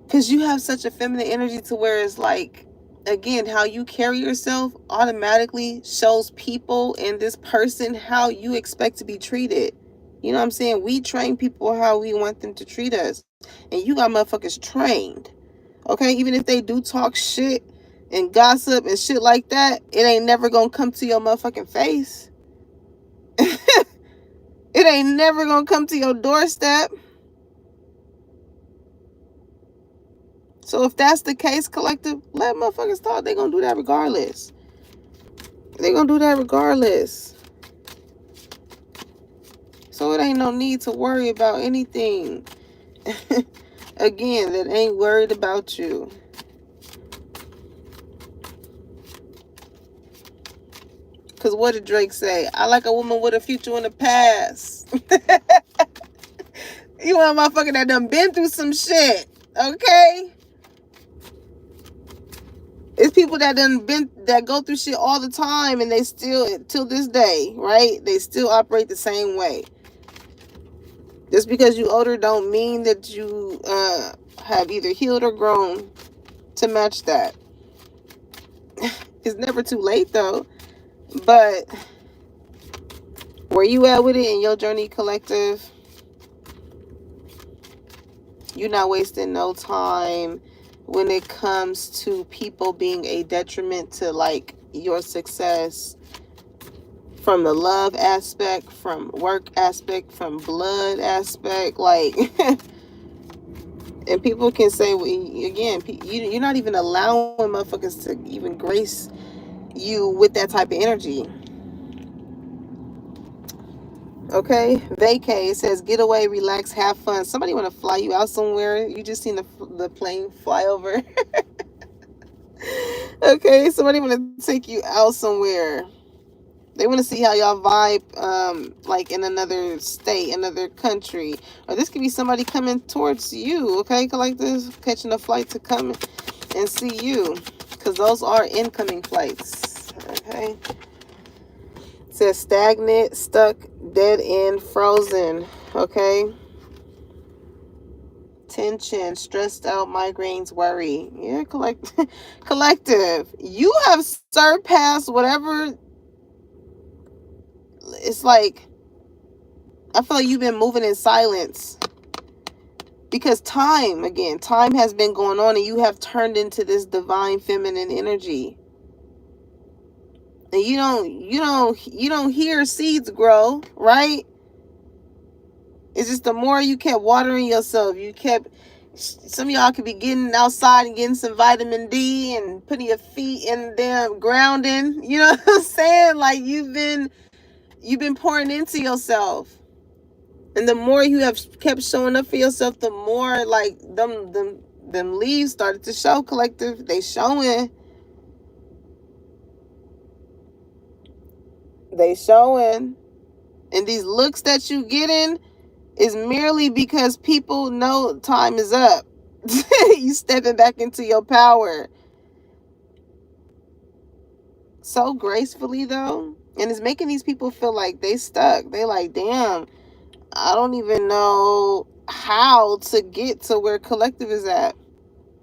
Because you have such a feminine energy to where it's like, again, how you carry yourself automatically shows people and this person how you expect to be treated. You know what I'm saying? We train people how we want them to treat us. And you got motherfuckers trained. Okay? Even if they do talk shit and gossip and shit like that, it ain't never gonna come to your motherfucking face. It ain't never gonna come to your doorstep. So if that's the case, collective, let motherfuckers talk. They gonna do that regardless. They gonna do that regardless. So it ain't no need to worry about anything. Again, that ain't worried about you. Because what did Drake say? I like a woman with a future in the past. You want a motherfucker that done been through some shit. Okay? It's people that go through shit all the time and they still, till this day, right? They still operate the same way. Just because you older don't mean that you have either healed or grown to match that. It's never too late though. But where you at with it in your journey, collective? You're not wasting no time when it comes to people being a detriment to like your success. From the love aspect, from work aspect, from blood aspect, like, and people can say, again, you're not even allowing motherfuckers to even grace you with that type of energy. Okay, vacay. It says get away, relax, have fun. Somebody want to fly you out somewhere. You just seen the plane fly over. Okay, somebody want to take you out somewhere. They want to see how y'all vibe, like in another state, another country, or this could be somebody coming towards you. Okay, like this, catching a flight to come and see you, because those are incoming flights. Okay, it says stagnant, stuck, dead end, frozen. Okay, tension, stressed out, migraines, worry. Yeah, collective. You have surpassed whatever. It's like, I feel like you've been moving in silence because time has been going on, and you have turned into this divine feminine energy. And you don't hear seeds grow, right? It's just the more you kept watering yourself, some of y'all could be getting outside and getting some vitamin D and putting your feet in them grounding. You know what I'm saying? Like you've been pouring into yourself. And the more you have kept showing up for yourself, the more like them leaves started to show, collective. They showing. And these looks that you getting is merely because people know time is up. You stepping back into your power. So gracefully though. And it's making these people feel like they stuck. They like, damn, I don't even know how to get to where collective is at.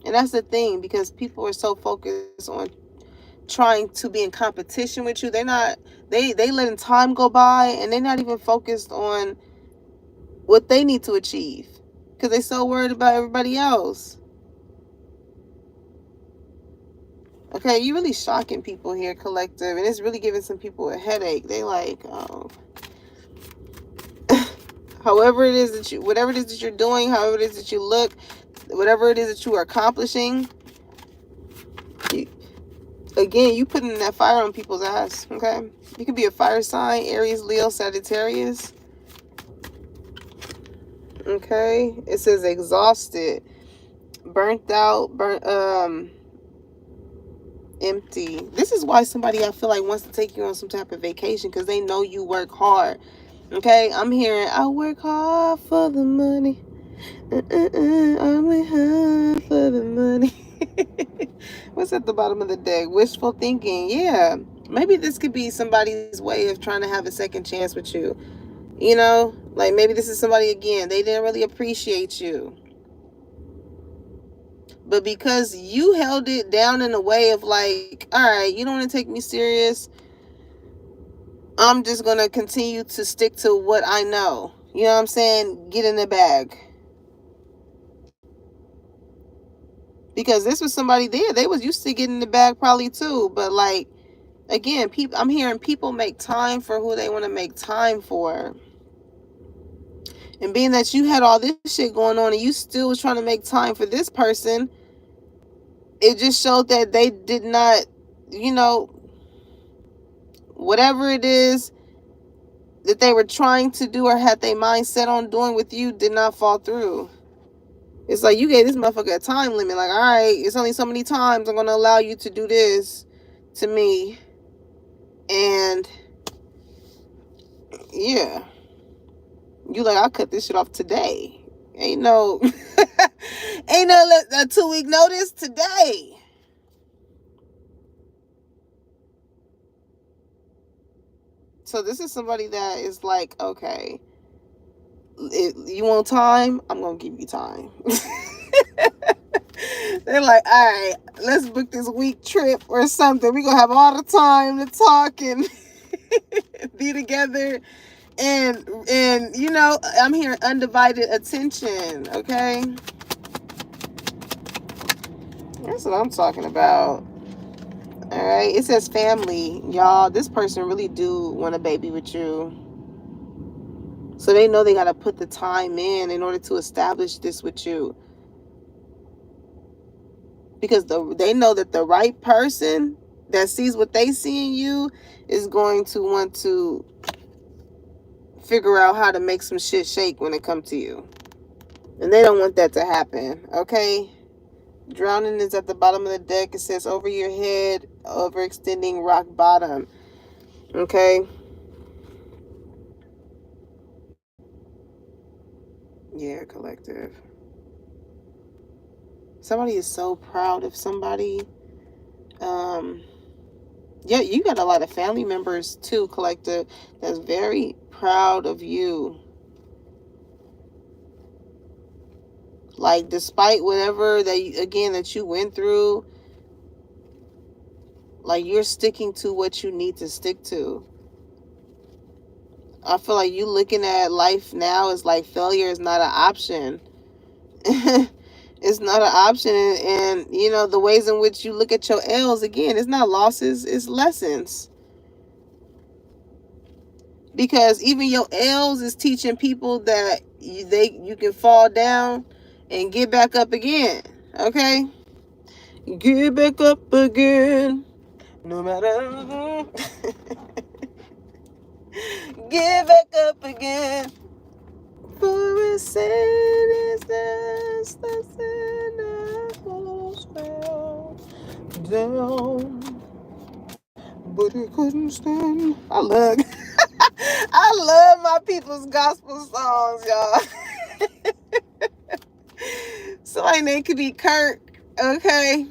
And that's the thing, because people are so focused on trying to be in competition with you. They letting time go by, and they're not even focused on what they need to achieve because they're so worried about everybody else. Okay, you really shocking people here, collective, and it's really giving some people a headache. They like, oh, whatever it is that you're doing, however it is that you look, whatever it is that you are accomplishing, you putting that fire on people's ass. Okay, you could be a fire sign: Aries, Leo, Sagittarius. Okay, it says exhausted, burnt out, empty. This is why somebody, I feel like, wants to take you on some type of vacation, because they know you work hard. Okay, I'm hearing, I work hard for the money. I work hard for the money. What's at the bottom of the deck? Wishful thinking. Yeah, maybe this could be somebody's way of trying to have a second chance with you. You know, like maybe this is somebody, again, they didn't really appreciate you. But because you held it down in a way of like, all right, you don't want to take me serious, I'm just going to continue to stick to what I know. You know what I'm saying? Get in the bag. Because this was somebody there. They was used to getting in the bag probably too. But like, again, I'm hearing people make time for who they want to make time for. And being that you had all this shit going on and you still was trying to make time for this person, it just showed that they did not, whatever it is that they were trying to do or had their mind set on doing with you did not fall through. It's like you gave this motherfucker a time limit. Like, all right, it's only so many times I'm going to allow you to do this to me. And yeah, you like, I'll cut this shit off today. Ain't no a 2-week notice today. So this is somebody that is like, okay, you want time? I'm going to give you time. They're like, all right, let's book this week trip or something. We're going to have all the time to talk and be together. And I'm hearing undivided attention, okay? That's what I'm talking about. All right, it says family. Y'all, this person really do want a baby with you. So they know they got to put the time in order to establish this with you. Because they know that the right person that sees what they see in you is going to want to figure out how to make some shit shake when it comes to you. And they don't want that to happen, okay? Drowning is at the bottom of the deck. It says over your head, overextending rock bottom. Okay? Yeah, collective. Somebody is so proud of somebody. Yeah, you got a lot of family members too, collective, that's very proud of you. Like, despite whatever that you went through, like, you're sticking to what you need to stick to. I feel like you looking at life now is like failure is not an option. It's not an option. And, you know, the ways in which you look at your L's, again, it's not losses, it's lessons. Because even your L's is teaching people that you can fall down and get back up again. Okay? Get back up again. No matter. Get back up again. For a sin is this, the sinner who's fell down, but he couldn't stand. I love my people's gospel songs, y'all. Somebody name could be Kirk, okay?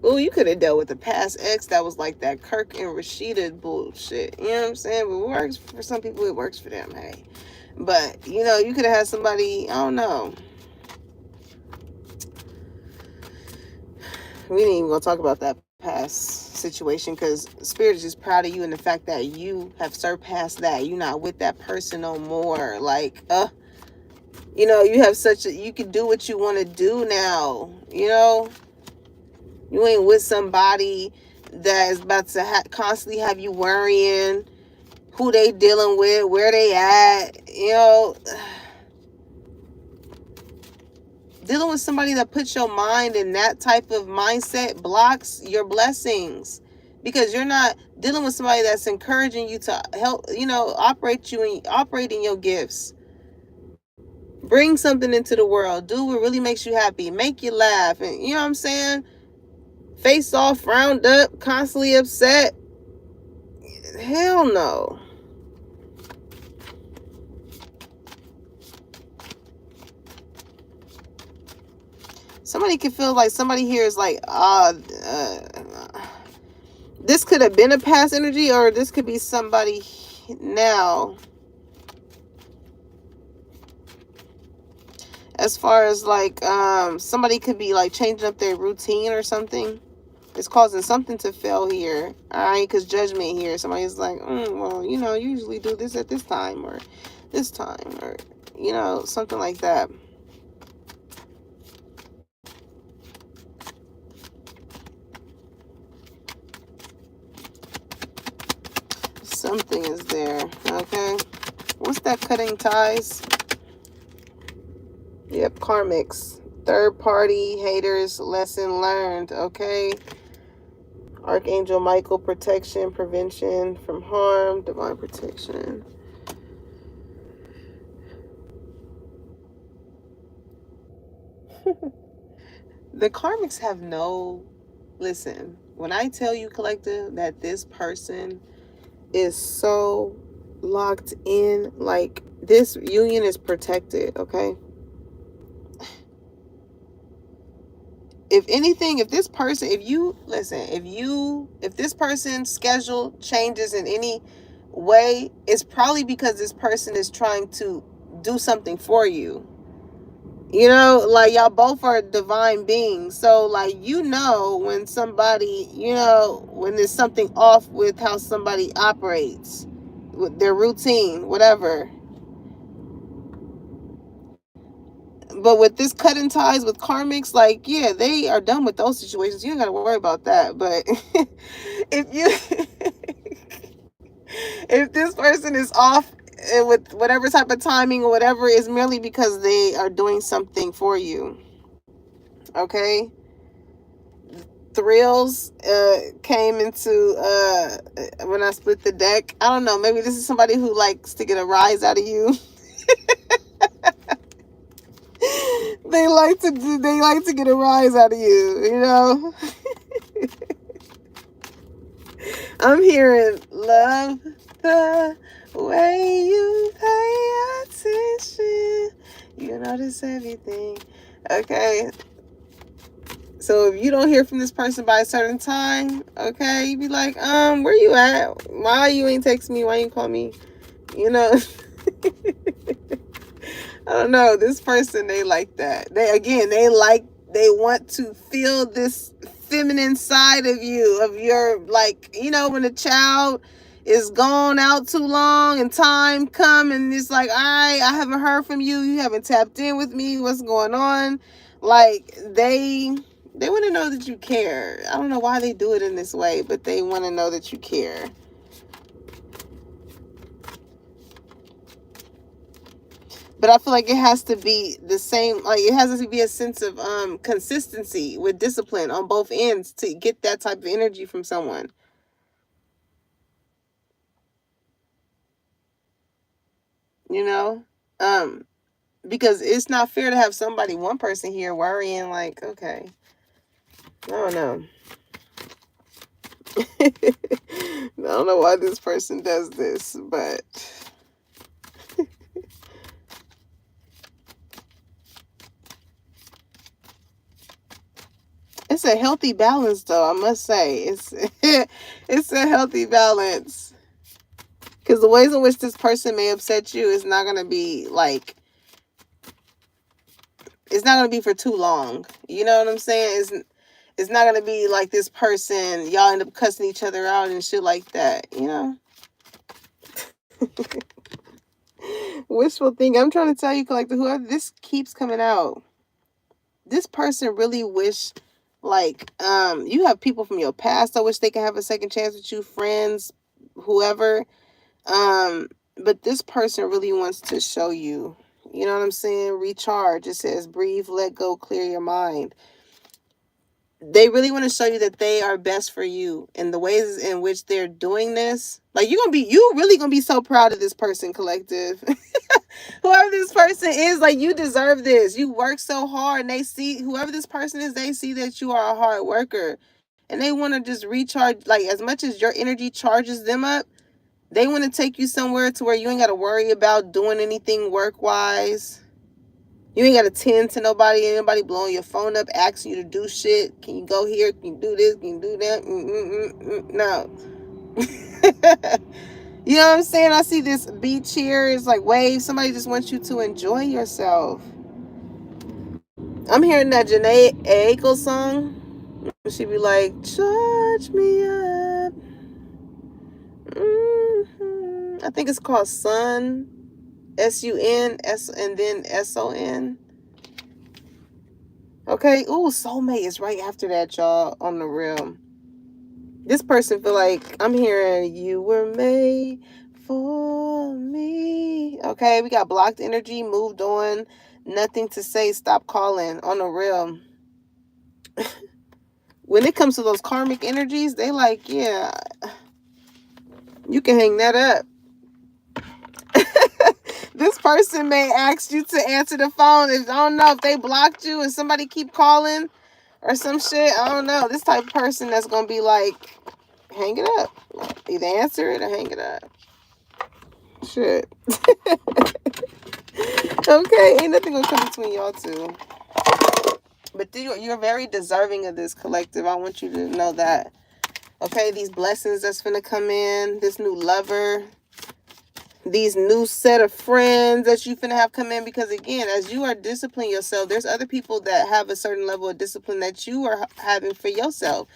Oh, you could have dealt with the past ex that was like that Kirk and Rashida bullshit. You know what I'm saying? But it works for some people, it works for them, hey. But, you know, you could have had somebody, I don't know. We ain't even gonna talk about that past situation, because Spirit is just proud of you and the fact that you have surpassed that. You're not with that person no more. Like, you know, you have you can do what you want to do now, you know? You ain't with somebody that is about to constantly have you worrying who they dealing with, where they at, you know. Dealing with somebody that puts your mind in that type of mindset blocks your blessings, because you're not dealing with somebody that's encouraging you to help, you know, operate in your gifts. Bring something into the world. Do what really makes you happy. Make you laugh. And you know what I'm saying? Face all frowned up, constantly upset. Hell no. Somebody could feel like somebody here is like, this could have been a past energy, or this could be somebody now. As far as like, somebody could be like changing up their routine or something. It's causing something to fail here. All right, because judgment here. Somebody's like, well, you know, you usually do this at this time, or this time, or, you know, something like that. Something is there, okay? What's that cutting ties? Yep, karmics. Third party, haters, lesson learned, okay? Archangel Michael, protection, prevention from harm, divine protection. The karmics have no... Listen, when I tell you, collective, that this person is so locked in, like, this union is protected, okay? If anything, if this person's schedule changes in any way, it's probably because this person is trying to do something for you. You know, like, y'all both are divine beings. So, like, you know, when somebody, you know, when there's something off with how somebody operates, with their routine, whatever. But with this cutting ties with karmics, like, yeah, they are done with those situations. You don't got to worry about that. But if this person is off with whatever type of timing or whatever, is merely because they are doing something for you. Okay? thrills came into when I split the deck. I don't know, maybe this is somebody who likes to get a rise out of you. They like to get a rise out of you, you know. I'm hearing love the way you pay attention. You notice everything. Okay. So if you don't hear from this person by a certain time, okay, you be like, where you at? Why you ain't text me? Why you call me? You know. I don't know. This person, they like that. They want to feel this feminine side of you, of your, like, you know, when a child is gone out too long and time come and it's like, all right, I haven't heard from you. You haven't tapped in with me. What's going on? Like, they want to know that you care. I don't know why they do it in this way, but they want to know that you care. But I feel like it has to be the same, like it has to be a sense of consistency with discipline on both ends to get that type of energy from someone. You know? Because it's not fair to have one person here worrying like, okay, I don't know. I don't know why this person does this, but it's a healthy balance, though, I must say. It's a healthy balance. Because the ways in which this person may upset you is not going to be like, it's not going to be for too long. You know what I'm saying? It's not going to be like this person, y'all end up cussing each other out and shit like that, you know? Wishful thinking. I'm trying to tell you, collective, whoever this keeps coming out, this person really wish, like, you have people from your past that wish they can have a second chance with you, friends, whoever. But this person really wants to show you, you know what I'm saying? Recharge. It says breathe, let go, clear your mind. They really want to show you that they are best for you, and the ways in which they're doing this. Like, you really gonna be so proud of this person, collective. Whoever this person is, like, you deserve this. You work so hard, and they see, whoever this person is, they see that you are a hard worker, and they want to just recharge. Like, as much as your energy charges them up, they want to take you somewhere to where you ain't got to worry about doing anything work-wise. You ain't got to tend to anybody blowing your phone up, asking you to do shit. Can you go here? Can you do this? Can you do that? No. You know what I'm saying? I see this beach here. It's like waves. Somebody just wants you to enjoy yourself. I'm hearing that Janae Aiko song. She be like, charge me up. I think it's called Sun. SUN, and then SON. Okay. Ooh, soulmate is right after that, y'all, on the real. This person feel like, I'm hearing you were made for me. Okay, we got blocked energy, moved on, nothing to say, stop calling, on the real. When it comes to those karmic energies, they like, yeah, you can hang that up. This person may ask you to answer the phone. I don't know if they blocked you and somebody keep calling or some shit. I don't know. This type of person that's going to be like, hang it up. Either answer it or hang it up. Shit. Okay, ain't nothing going to come between y'all two. But you're very deserving of this, collective. I want you to know that. Okay, these blessings that's finna come in, this new lover, these new set of friends that you finna have come in, because again, as you are disciplining yourself, there's other people that have a certain level of discipline that you are having for yourself,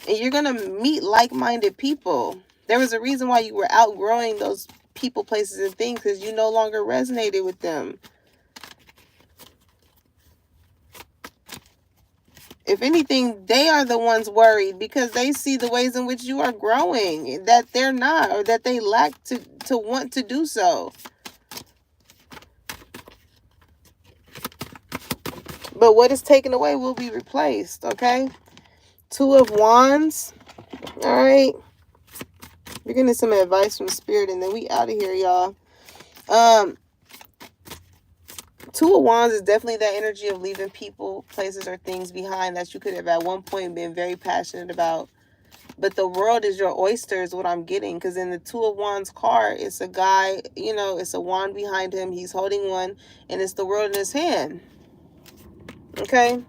and you're gonna meet like-minded people. There was a reason why you were outgrowing those people, places, and things, because you no longer resonated with them. If anything, they are the ones worried because they see the ways in which you are growing, that they're not, or that they lack to want to do so. But what is taken away will be replaced, okay? Two of Wands. All right. We're getting some advice from Spirit, and then we out of here, y'all. Two of Wands is definitely that energy of leaving people, places, or things behind that you could have at one point been very passionate about. But the world is your oyster is what I'm getting. Because in the Two of Wands card, it's a guy, you know, it's a wand behind him. He's holding one, and it's the world in his hand. Okay?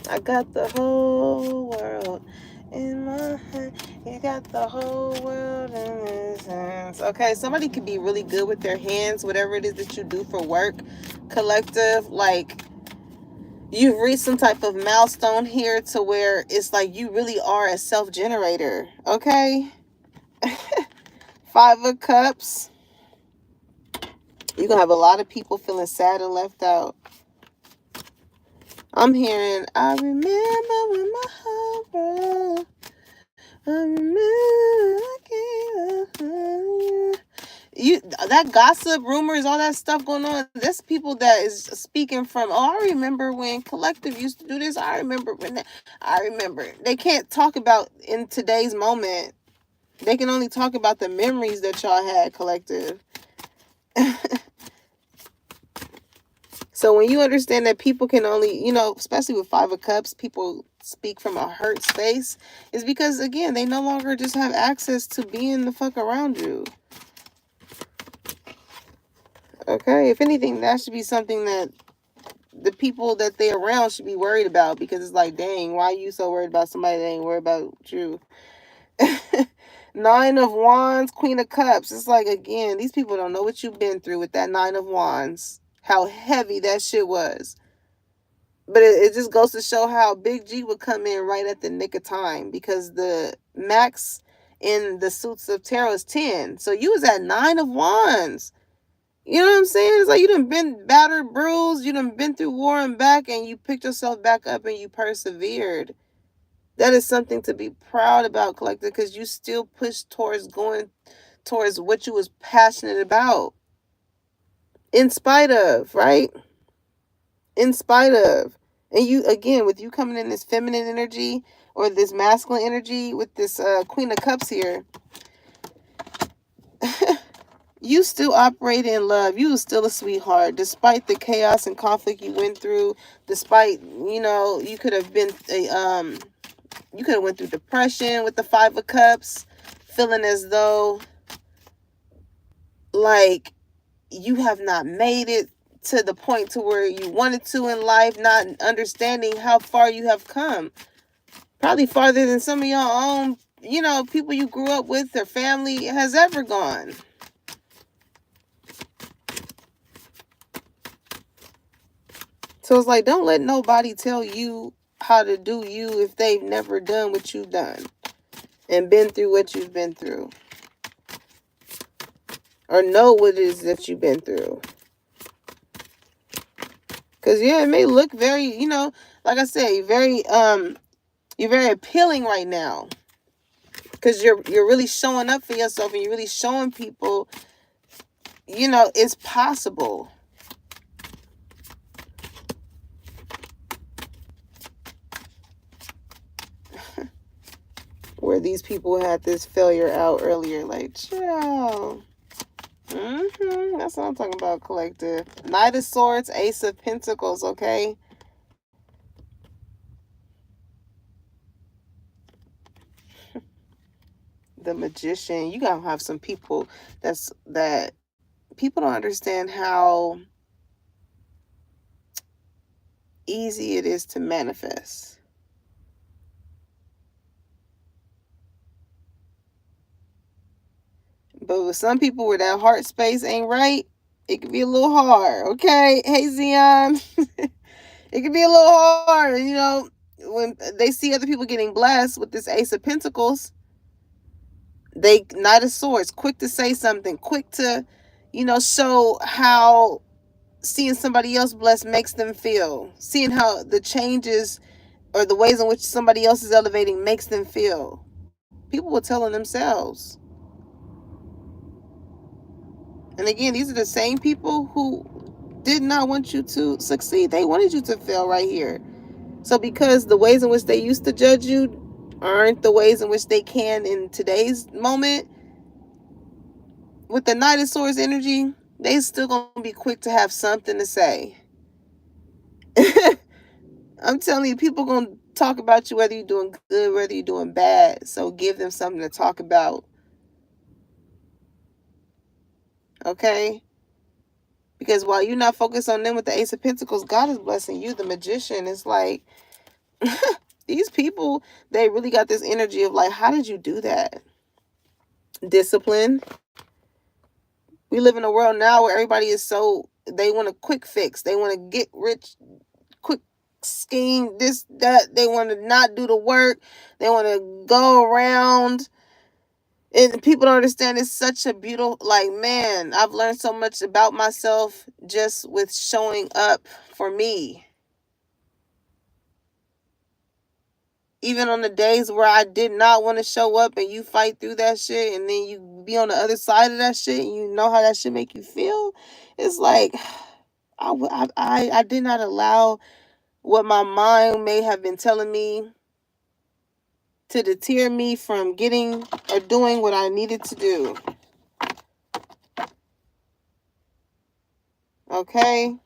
I got the whole world in my hand. You got the whole world in his hands. Okay, somebody could be really good with their hands, whatever it is that you do for work, collective. Like, you've reached some type of milestone here to where it's like you really are a self-generator. Okay? Five of Cups. You're going to have a lot of people feeling sad and left out. I'm hearing, I remember when my heart broke. I remember that gossip, rumors, all that stuff going on. There's people that is speaking from, oh, I remember when Collective used to do this. I remember when I remember. They can't talk about in today's moment. They can only talk about the memories that y'all had, Collective. So when you understand that people can only, you know, especially with Five of Cups, people speak from a hurt space, is because, again, they no longer just have access to being the fuck around you. Okay? If anything, that should be something that the people that they're around should be worried about, because it's like, dang, why are you so worried about somebody that ain't worried about you? Nine of Wands, Queen of Cups. It's like, again, these people don't know what you've been through with that Nine of Wands. How heavy that shit was. But it just goes to show how Big G would come in right at the nick of time, because the max in the Suits of Tarot is 10. So you was at 9 of Wands. You know what I'm saying? It's like you done been battered, bruised. You done been through war and back, and you picked yourself back up and you persevered. That is something to be proud about, Collective, because you still pushed towards going towards what you was passionate about. In spite of, right? In spite of. And you, again, with you coming in this feminine energy or this masculine energy with this Queen of Cups here, you still operate in love. You was still a sweetheart, despite the chaos and conflict you went through. Despite, you know, you could have been you could have went through depression with the Five of Cups, feeling as though like you have not made it to the point to where you wanted to in life, not understanding how far you have come. Probably farther than some of your own, you know, people you grew up with or family has ever gone. So it's like, don't let nobody tell you how to do you if they've never done what you've done and been through what you've been through, or know what it is that you've been through. Because, yeah, it may look very, you know, like I said, you're very appealing right now. Because you're really showing up for yourself, and you're really showing people, you know, it's possible. Where these people had this failure out earlier, like, chill. That's what I'm talking about, Collective. Knight of Swords, Ace of Pentacles, okay? The Magician. You gotta have some people that people don't understand how easy it is to manifest. But with some people where that heart space ain't right, it can be a little hard, okay? Hey, Zion. It can be a little hard, you know, when they see other people getting blessed with this Ace of Pentacles. They, Knight of Swords, quick to say something, quick to, you know, show how seeing somebody else blessed makes them feel. Seeing how the changes or the ways in which somebody else is elevating makes them feel. People were telling themselves. And again, these are the same people who did not want you to succeed. They wanted you to fail right here. So because the ways in which they used to judge you aren't the ways in which they can in today's moment, with the Knight of Swords energy, they still gonna be quick to have something to say. I'm telling you, people gonna talk about you whether you're doing good, whether you're doing bad. So give them something to talk about. Okay? Because while you're not focused on them with the Ace of Pentacles, God is blessing you, the Magician. It's like, these people, they really got this energy of like, how did you do that? Discipline. We live in a world now where everybody is so, they want a quick fix. They want to get rich, quick scheme, this, that. They want to not do the work. They want to go around. And people don't understand, it's such a beautiful, like, man, I've learned so much about myself just with showing up for me. Even on the days where I did not want to show up and you fight through that shit and then you be on the other side of that shit and you know how that shit make you feel. It's like, I did not allow what my mind may have been telling me to deter me from getting or doing what I needed to do. Okay?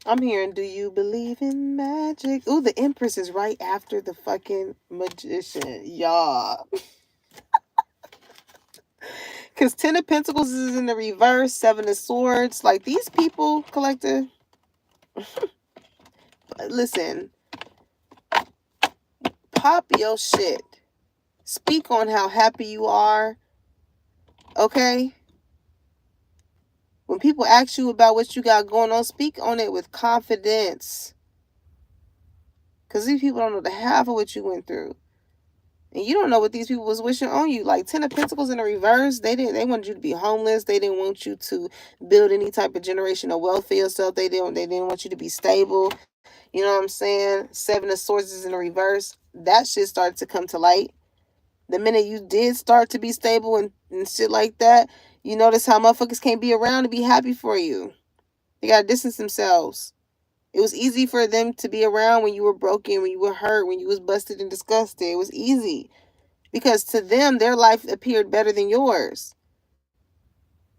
I'm hearing, do you believe in magic? Ooh, the Empress is right after the fucking Magician. Y'all. Because 10 of Pentacles is in the reverse, 7 of Swords. Like, these people, collective, listen, pop your shit. Speak on how happy you are. Okay? When people ask you about what you got going on, speak on it with confidence. Because these people don't know the half of what you went through. And you don't know what these people was wishing on you. Like 10 of Pentacles in the reverse, they wanted you to be homeless. They didn't want you to build any type of generational wealth for yourself. They didn't want you to be stable. You know what I'm saying? 7 of Swords is in the reverse. That shit started to come to light. The minute you did start to be stable and shit like that, you notice how motherfuckers can't be around to be happy for you. They gotta distance themselves. It was easy for them to be around when you were broken, when you were hurt, when you was busted and disgusted. It was easy. Because to them, their life appeared better than yours.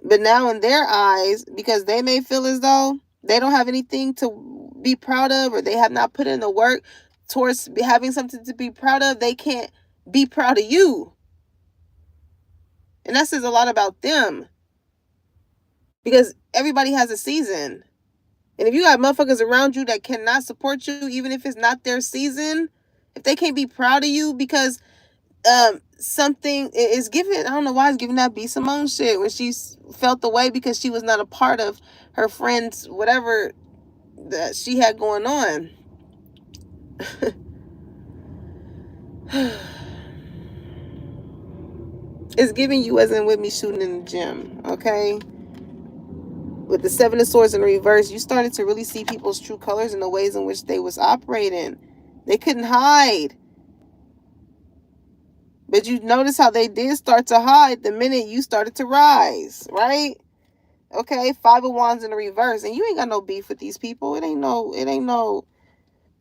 But now in their eyes, because they may feel as though they don't have anything to be proud of, or they have not put in the work towards having something to be proud of, they can't be proud of you. And that says a lot about them. Because everybody has a season. And if you got motherfuckers around you that cannot support you, even if it's not their season, if they can't be proud of you because something is given, I don't know why it's giving that B. Simone shit when she felt the way because she was not a part of her friend's whatever that she had going on. It's giving you as in with me shooting in the gym, okay? With the 7 of Swords in reverse, you started to really see people's true colors and the ways in which they was operating. They couldn't hide. But you notice how they did start to hide the minute you started to rise, right? Okay, 5 of Wands in the reverse. And you ain't got no beef with these people. It ain't no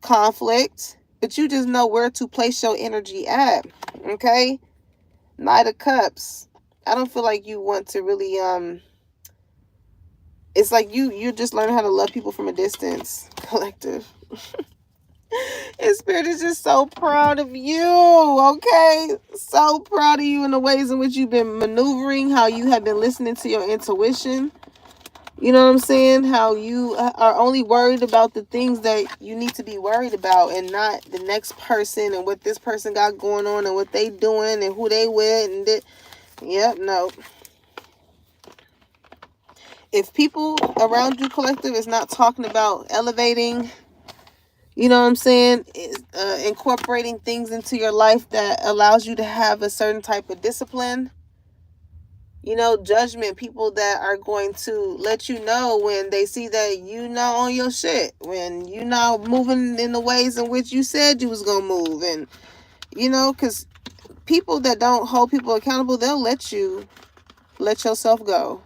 conflict. But you just know where to place your energy at. Okay? Knight of Cups. I don't feel like you want to really it's like you just learn how to love people from a distance, collective. And Spirit is just so proud of you, okay? So proud of you in the ways in which you've been maneuvering, how you have been listening to your intuition. You know what I'm saying? How you are only worried about the things that you need to be worried about and not the next person and what this person got going on and what they doing and who they with. And yep, no. If people around you, collective, is not talking about elevating, you know what I'm saying, incorporating things into your life that allows you to have a certain type of discipline, you know, judgment, people that are going to let you know when they see that you not on your shit, when you not moving in the ways in which you said you was gonna move. And you know, because people that don't hold people accountable, they'll let you let yourself go.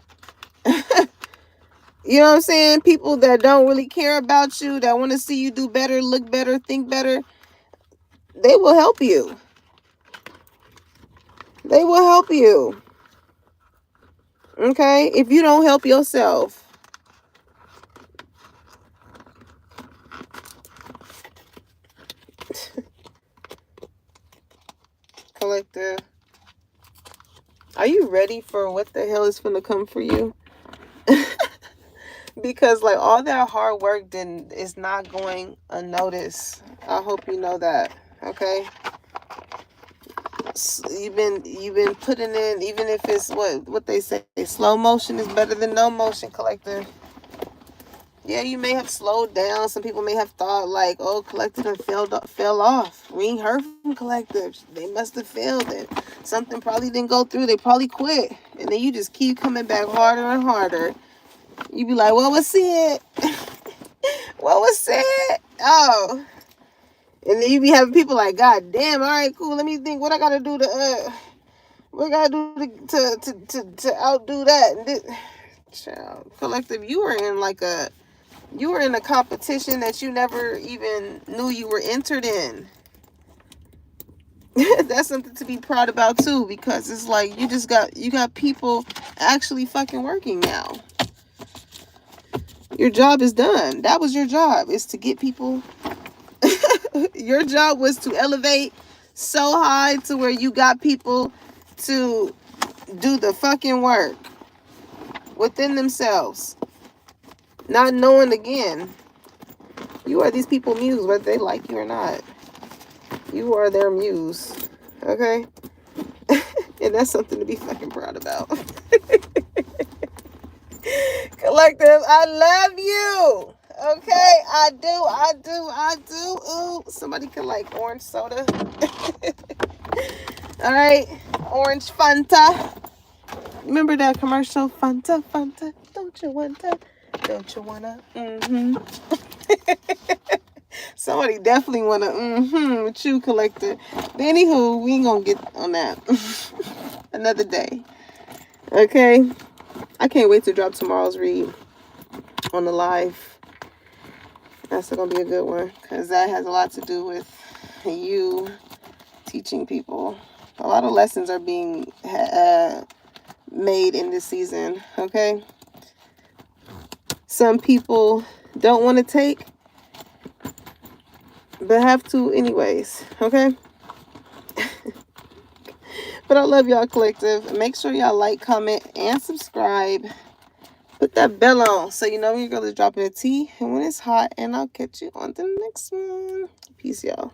You know what I'm saying? People that don't really care about you, that want to see you do better, look better, think better, they will help you. They will help you. Okay? If you don't help yourself. Collective. Are you ready for what the hell is finna come for you? Because like all that hard work is not going unnoticed. I hope you know that. Okay? You've been putting in, even if it's what they say, slow motion is better than no motion, collective. Yeah, you may have slowed down. Some people may have thought like, oh, collective fell off. We ain't heard from collectives. They must have failed it. Something probably didn't go through. They probably quit. And then you just keep coming back harder and harder. You be like, what was it? What was it? Oh. And then you be having people like, God damn, all right, cool. Let me think what I gotta do to what I gotta do to outdo that. And this. Child, collective, you were in a competition that you never even knew you were entered in. That's something to be proud about too, because it's like you got people actually fucking working now. Your job is done. That was your job, is to get people. Your job was to elevate so high to where you got people to do the fucking work within themselves. Not knowing, again, you are these people's muse, whether they like you or not. You are their muse. Okay? And that's something to be fucking proud about. Collective, I love you. Okay? I do. Ooh, somebody could like orange soda. All right? Orange Fanta. Remember that commercial? Fanta, Fanta. Don't you want to? Don't you wanna? Somebody definitely wanna with you, collector. But anywho, we ain't gonna get on that another day. Okay? I can't wait to drop tomorrow's read on the live. That's gonna be a good one, because that has a lot to do with you teaching people. A lot of lessons are being made in this season. Okay? Some people don't want to take, but have to anyways. Okay? But I love y'all, collective. Make sure y'all like, comment, and subscribe. Put that bell on so you know when your girl is dropping a tea and when it's hot. And I'll catch you on the next one. Peace, y'all.